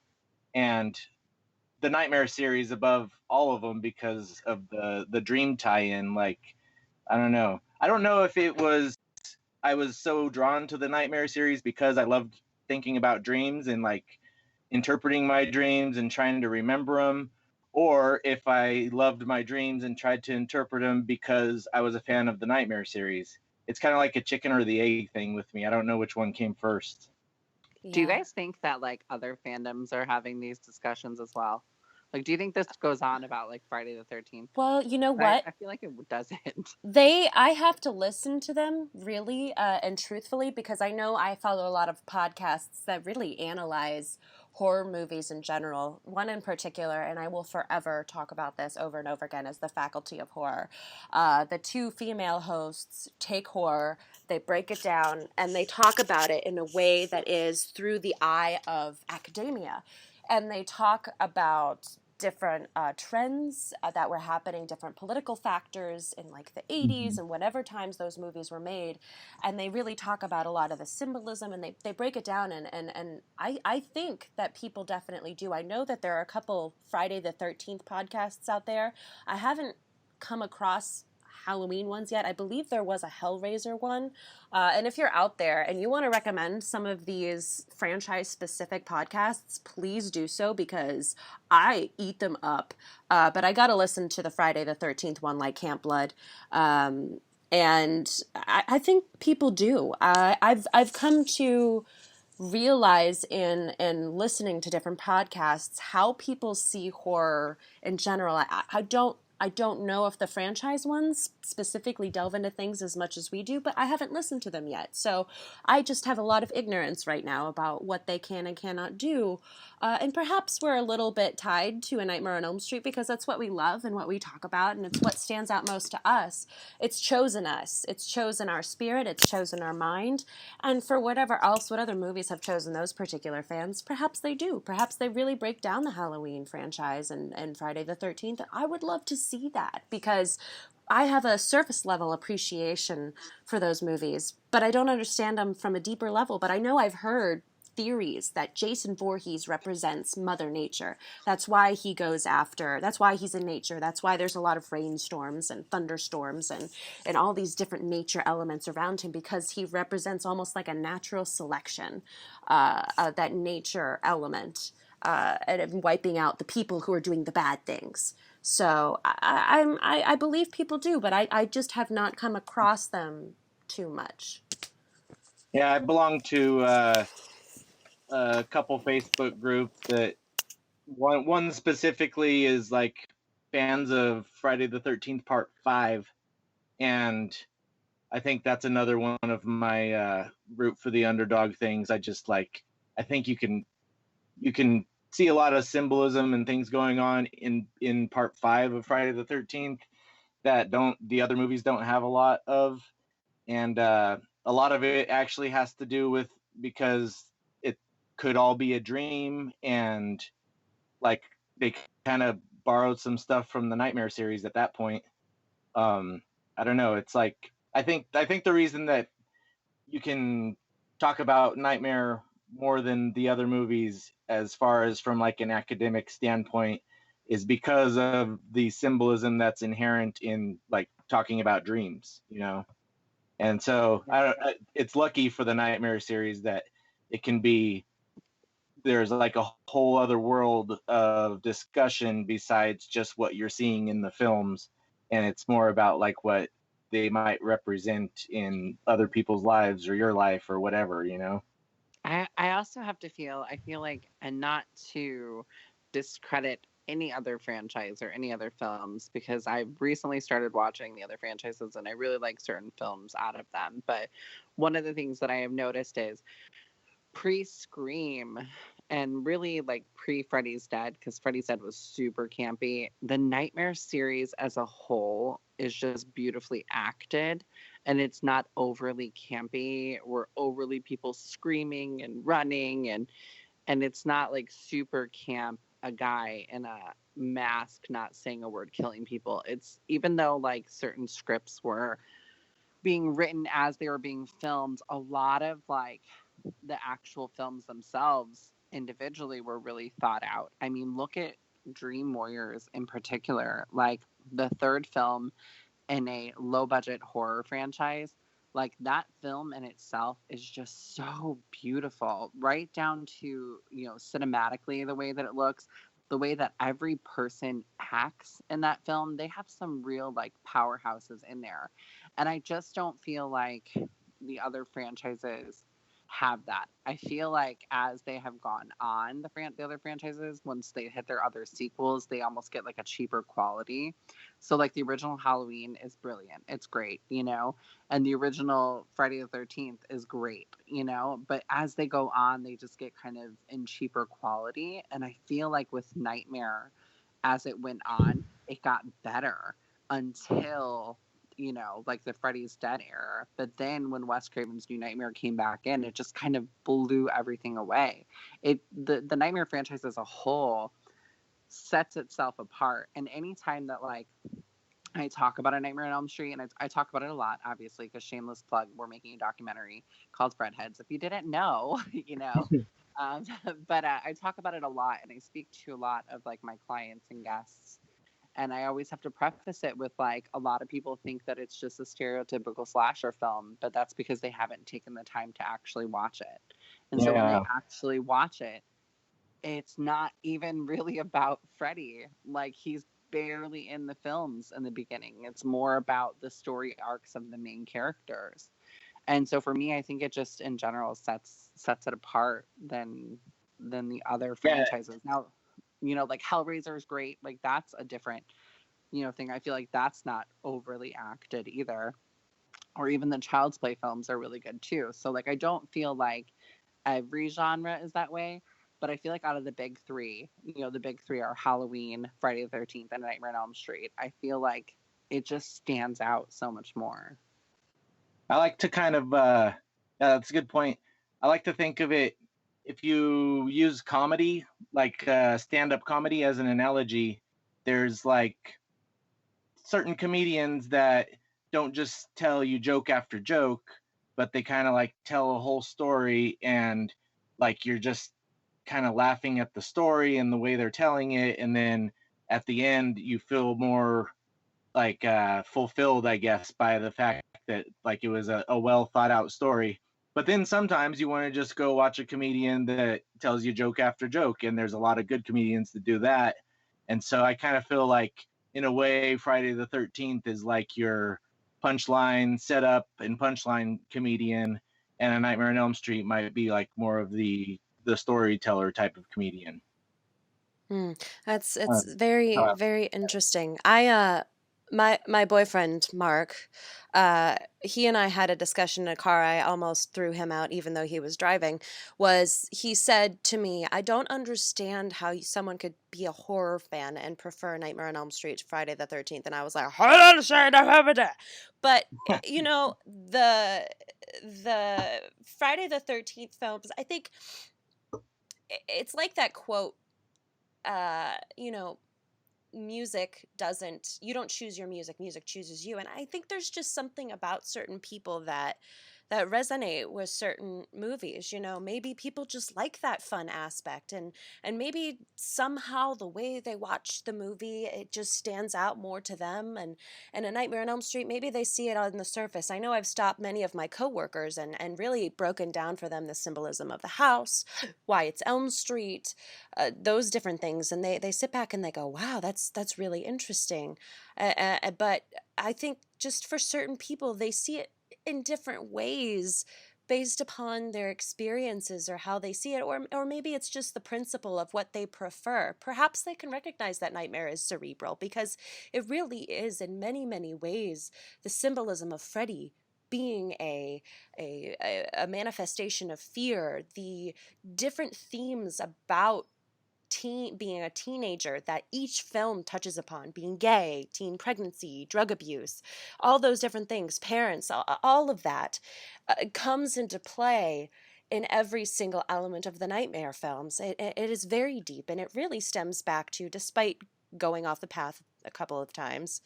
And the Nightmare series above all of them, because of the dream tie-in. Like, I don't know if I was so drawn to the Nightmare series because I loved thinking about dreams and like interpreting my dreams and trying to remember them, or if I loved my dreams and tried to interpret them because I was a fan of the Nightmare series. It's kind of like a chicken or the egg thing with me. I don't know which one came first. Do you Yeah. guys think that like other fandoms are having these discussions as well? Like, do you think this goes on about like Friday the 13th? Well, you know what? I feel like it doesn't. I have to listen to them really and truthfully, because I know I follow a lot of podcasts that really analyze horror movies in general. One in particular, and I will forever talk about this over and over again, is The Faculty of Horror. The two female hosts take horror, they break it down, and they talk about it in a way that is through the eye of academia. And they talk about different trends that were happening, different political factors in like the 80s and whatever times those movies were made. And they really talk about a lot of the symbolism, and they break it down. And I think that people definitely do. I know that there are a couple Friday the 13th podcasts out there. I haven't come across Halloween ones yet. I believe there was a Hellraiser one. And if you're out there and you want to recommend some of these franchise-specific podcasts, please do so, because I eat them up. But I got to listen to the Friday the 13th one, like Camp Blood. And I think people do. I've come to realize in listening to different podcasts how people see horror in general. I don't know if the franchise ones specifically delve into things as much as we do, but I haven't listened to them yet. So I just have a lot of ignorance right now about what they can and cannot do. And perhaps we're a little bit tied to A Nightmare on Elm Street because that's what we love and what we talk about, and it's what stands out most to us. It's chosen us. It's chosen our spirit. It's chosen our mind. And for whatever else, what other movies have chosen those particular fans, perhaps they do. Perhaps they really break down the Halloween franchise and Friday the 13th. I would love to see that, because I have a surface level appreciation for those movies, but I don't understand them from a deeper level. But I know I've heard theories that Jason Voorhees represents Mother Nature. That's why he goes after, that's why he's in nature. That's why there's a lot of rainstorms and thunderstorms and all these different nature elements around him, because he represents almost like a natural selection, that nature element, and wiping out the people who are doing the bad things. So I believe people do, but I just have not come across them too much. Yeah, I belong to a couple Facebook groups that one specifically is like fans of Friday the 13th Part 5, and I think that's another one of my root for the underdog things. I think you can see a lot of symbolism and things going on in Part 5 of Friday the 13th that the other movies don't have a lot of, and a lot of it actually has to do with because it could all be a dream, and like they kind of borrowed some stuff from the Nightmare series at that point. I don't know. It's like I think the reason that you can talk about Nightmare more than the other movies as far as from like an academic standpoint is because of the symbolism that's inherent in like talking about dreams, you know. And so it's lucky for the Nightmare series that it can be, there's like a whole other world of discussion besides just what you're seeing in the films, and it's more about like what they might represent in other people's lives or your life or whatever, you know. I also have to feel, like, and not to discredit any other franchise or any other films, because I recently started watching the other franchises and I really like certain films out of them. But one of the things that I have noticed is pre-Scream and really like pre-Freddy's Dead, because Freddy's Dead was super campy, the Nightmare series as a whole is just beautifully acted, and it's not overly campy or overly people screaming and running, and it's not like super camp, a guy in a mask not saying a word killing people. It's, even though like certain scripts were being written as they were being filmed, a lot of like the actual films themselves individually were really thought out. I mean, look at Dream Warriors in particular, like the third film in a low budget horror franchise. Like that film in itself is just so beautiful, right down to, cinematically, the way that it looks, the way that every person acts in that film. They have some real like powerhouses in there. And I just don't feel like the other franchises have that. I feel like as they have gone on, the other franchises, once they hit their other sequels, they almost get like a cheaper quality. So like the original Halloween is brilliant. It's great, and the original Friday the 13th is great, but as they go on, they just get kind of in cheaper quality. And I feel like with Nightmare, as it went on, it got better until, like the Freddy's Dead era. But then when Wes Craven's New Nightmare came back in, it just kind of blew everything away. The Nightmare franchise as a whole sets itself apart. And anytime that like I talk about A Nightmare on Elm Street, and I talk about it a lot, obviously, because shameless plug, we're making a documentary called FredHeads. If you didn't know, um, but I talk about it a lot, and I speak to a lot of like my clients and guests. And I always have to preface it with like, a lot of people think that it's just a stereotypical slasher film, but that's because they haven't taken the time to actually watch it. And so when they actually watch it, it's not even really about Freddy. Like, he's barely in the films in the beginning. It's more about the story arcs of the main characters. And so for me, I think it just in general sets it apart than the other franchises. Now, like Hellraiser is great. Like that's a different, thing. I feel like that's not overly acted either. Or even the Child's Play films are really good too. So like I don't feel like every genre is that way. But I feel like out of the big three, the big three are Halloween, Friday the 13th, and Nightmare on Elm Street. I feel like it just stands out so much more. I like to kind of, that's a good point. I like to think of it, if you use comedy, like stand-up comedy as an analogy, there's like certain comedians that don't just tell you joke after joke, but they kind of like tell a whole story, and like you're just kind of laughing at the story and the way they're telling it, and then at the end you feel more like fulfilled, I guess, by the fact that like it was a well thought out story. But then sometimes you want to just go watch a comedian that tells you joke after joke, and there's a lot of good comedians that do that. And so I kind of feel like in a way Friday the 13th is like your punchline setup and punchline comedian, and A Nightmare on Elm Street might be like more of the storyteller type of comedian. It's very, very interesting. My boyfriend Mark, he and I had a discussion in a car. I almost threw him out, even though he was driving. He said to me, "I don't understand how someone could be a horror fan and prefer Nightmare on Elm Street to Friday the 13th." And I was like, "I don't understand how that." But the Friday the 13th films, I think it's like that quote. You don't choose your music chooses you. And I think there's just something about certain people that resonate with certain movies. Maybe people just like that fun aspect, and maybe somehow the way they watch the movie, it just stands out more to them. And A Nightmare on Elm Street, maybe they see it on the surface. I know I've stopped many of my coworkers and really broken down for them the symbolism of the house, why it's Elm Street, those different things, and they sit back and they go, "Wow, that's really interesting." But I think just for certain people, they see it in different ways based upon their experiences or how they see it, or maybe it's just the principle of what they prefer. Perhaps they can recognize that Nightmare is cerebral, because it really is in many, many ways the symbolism of Freddy being a manifestation of fear, the different themes about being a teenager that each film touches upon, being gay, teen pregnancy, drug abuse, all those different things, parents, all of that comes into play in every single element of the Nightmare films. It is very deep, and it really stems back to, despite going off the path a couple of times,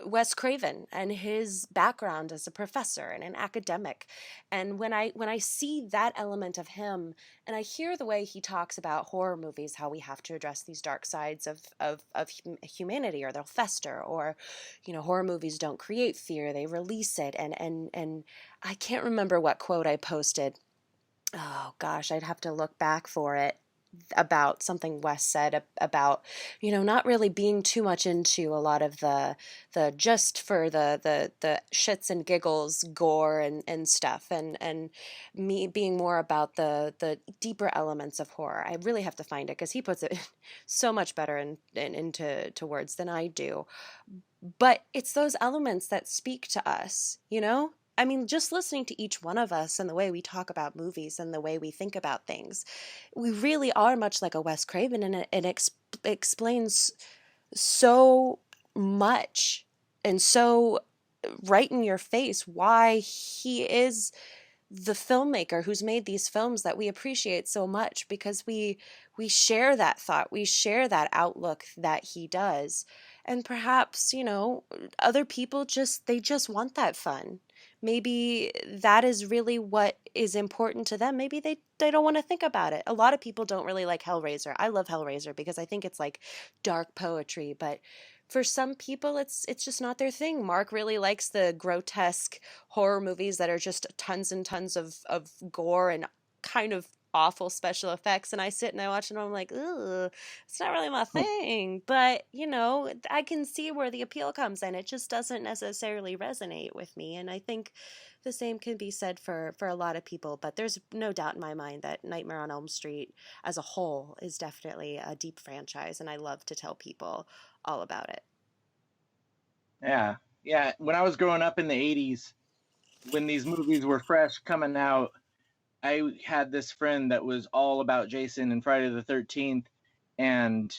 Wes Craven and his background as a professor and an academic. And when I see that element of him, and I hear the way he talks about horror movies, how we have to address these dark sides of humanity, or they'll fester, or, horror movies don't create fear, they release it. And I can't remember what quote I posted. Oh gosh, I'd have to look back for it, about something Wes said about, not really being too much into a lot of the just for the shits and giggles gore and stuff, and me being more about the deeper elements of horror. I really have to find it, because he puts it so much better into words than I do. But it's those elements that speak to us, I mean, just listening to each one of us and the way we talk about movies and the way we think about things, we really are much like a Wes Craven, and it explains so much and so right in your face why he is the filmmaker who's made these films that we appreciate so much, because we share that thought, we share that outlook that he does. And perhaps, other people just want that fun. Maybe that is really what is important to them. Maybe they don't want to think about it. A lot of people don't really like Hellraiser. I love Hellraiser because I think it's like dark poetry, but for some people it's just not their thing. Mark really likes the grotesque horror movies that are just tons and tons of gore and kind of awful special effects, and I sit and I watch and I'm like, ugh, it's not really my thing. But I can see where the appeal comes in. It just doesn't necessarily resonate with me, and I think the same can be said for a lot of people. But there's no doubt in my mind that Nightmare on Elm Street as a whole is definitely a deep franchise, and I love to tell people all about it. Yeah, when I was growing up in the 80s, when these movies were fresh coming out, I had this friend that was all about Jason and Friday the 13th, and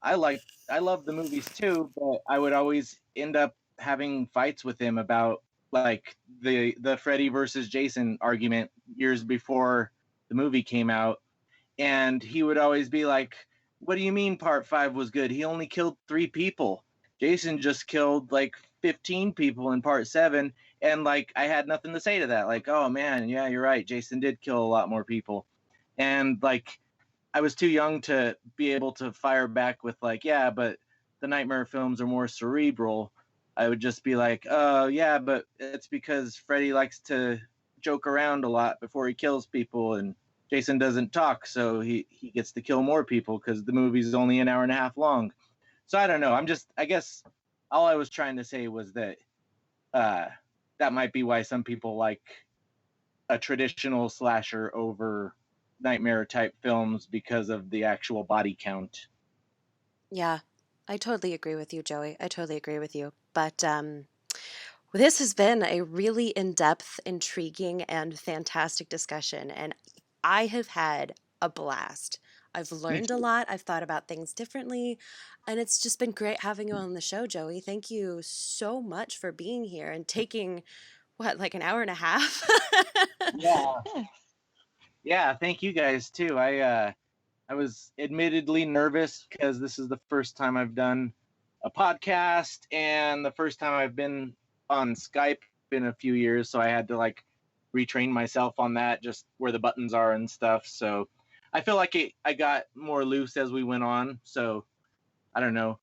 I loved the movies too, but I would always end up having fights with him about like the Freddy versus Jason argument years before the movie came out, and he would always be like, "What do you mean part 5 was good? He only killed 3 people. Jason just killed like 15 people in part 7." And like I had nothing to say to that. Like, "Oh man, yeah, you're right. Jason did kill a lot more people." And like I was too young to be able to fire back with like, "Yeah, but the Nightmare films are more cerebral." I would just be like, "Oh yeah, but it's because Freddy likes to joke around a lot before he kills people, and Jason doesn't talk, so he gets to kill more people because the movie's only an hour and a half long." So I don't know. I guess all I was trying to say was that that might be why some people like a traditional slasher over Nightmare type films, because of the actual body count. Yeah, I totally agree with you, Joey. I totally agree with you. But this has been a really in-depth, intriguing, and fantastic discussion, and I have had a blast. I've learned a lot. I've thought about things differently, and it's just been great having you on the show, Joey. Thank you so much for being here and taking, like an hour and a half? Yeah. Yeah, thank you guys too. I was admittedly nervous because this is the first time I've done a podcast and the first time I've been on Skype in a few years, so I had to like retrain myself on that, just where the buttons are and stuff. So I feel like I got more loose as we went on. So I don't know.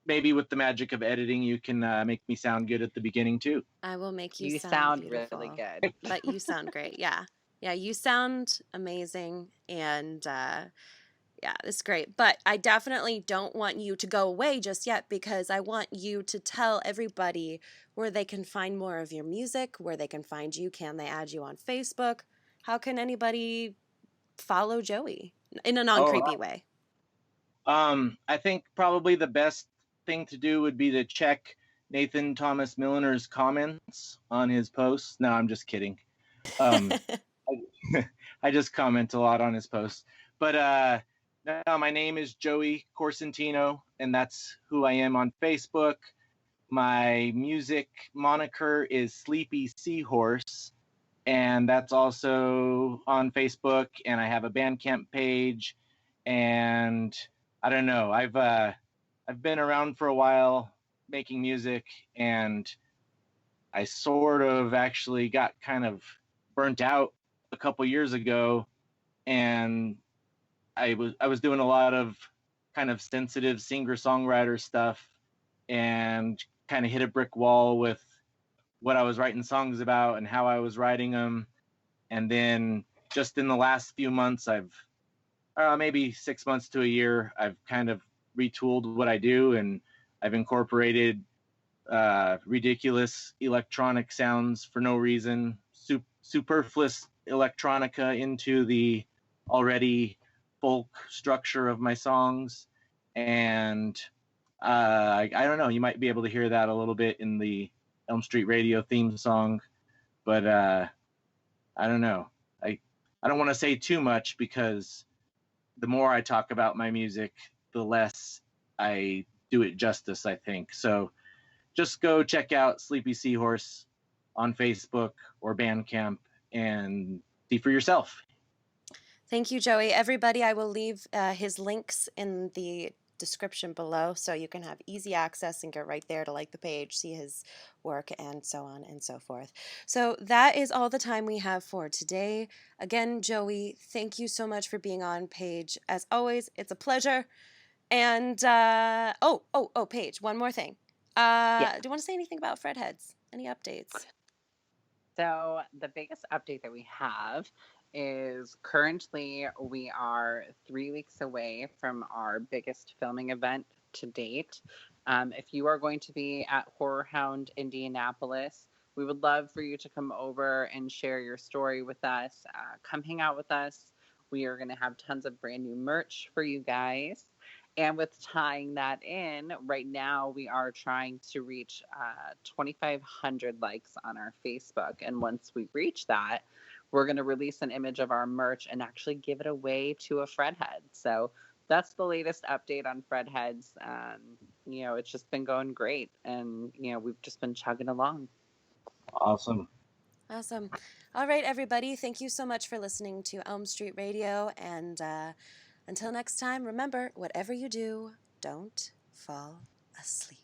Maybe with the magic of editing, you can make me sound good at the beginning too. I will make you You sound sound beautiful. really good. But you sound great. Yeah. Yeah, you sound amazing. And yeah, it's great. But I definitely don't want you to go away just yet, because I want you to tell everybody where they can find more of your music, where they can find you. Can they add you on Facebook? How can anybody follow Joey in a non-creepy way? I think probably the best thing to do would be to check Nathan Thomas Milliner's comments on his posts. No, I'm just kidding. I just comment a lot on his posts. But no, my name is Joey Corsentino, and that's who I am on Facebook. My music moniker is Sleepy Seahorse, and that's also on Facebook. And I have a Bandcamp page, and I don't know. I've been around for a while making music, and I sort of actually got kind of burnt out a couple years ago, and I was doing a lot of kind of sensitive singer-songwriter stuff, and kind of hit a brick wall with what I was writing songs about and how I was writing them. And then just in the last few months, I've maybe 6 months to a year, I've kind of retooled what I do, and I've incorporated ridiculous electronic sounds for no reason, superfluous electronica into the already folk structure of my songs. And I don't know, you might be able to hear that a little bit in the Elm Street Radio theme song, but I don't know. I don't want to say too much, because the more I talk about my music, the less I do it justice, I think. So just go check out Sleepy Seahorse on Facebook or Bandcamp and see for yourself. Thank you, Joey. Everybody, I will leave his links in the description below, so you can have easy access and get right there to like the page, see his work, and so on and so forth. So that is all the time we have for today. Again, Joey, thank you so much for being on, Paige. As always, it's a pleasure. And Paige, one more thing. Yeah. Do you want to say anything about FredHeads? Any updates? So the biggest update that we have is currently we are 3 weeks away from our biggest filming event to date. If you are going to be at Horror Hound Indianapolis, we would love for you to come over and share your story with us. Come hang out with us. We are going to have tons of brand new merch for you guys. And with tying that in, right now we are trying to reach 2,500 likes on our Facebook. And once we reach that, we're going to release an image of our merch and actually give it away to a FredHead. So that's the latest update on FredHeads. It's just been going great. And, we've just been chugging along. Awesome. Awesome. All right, everybody. Thank you so much for listening to Elm Street Radio. And until next time, remember, whatever you do, don't fall asleep.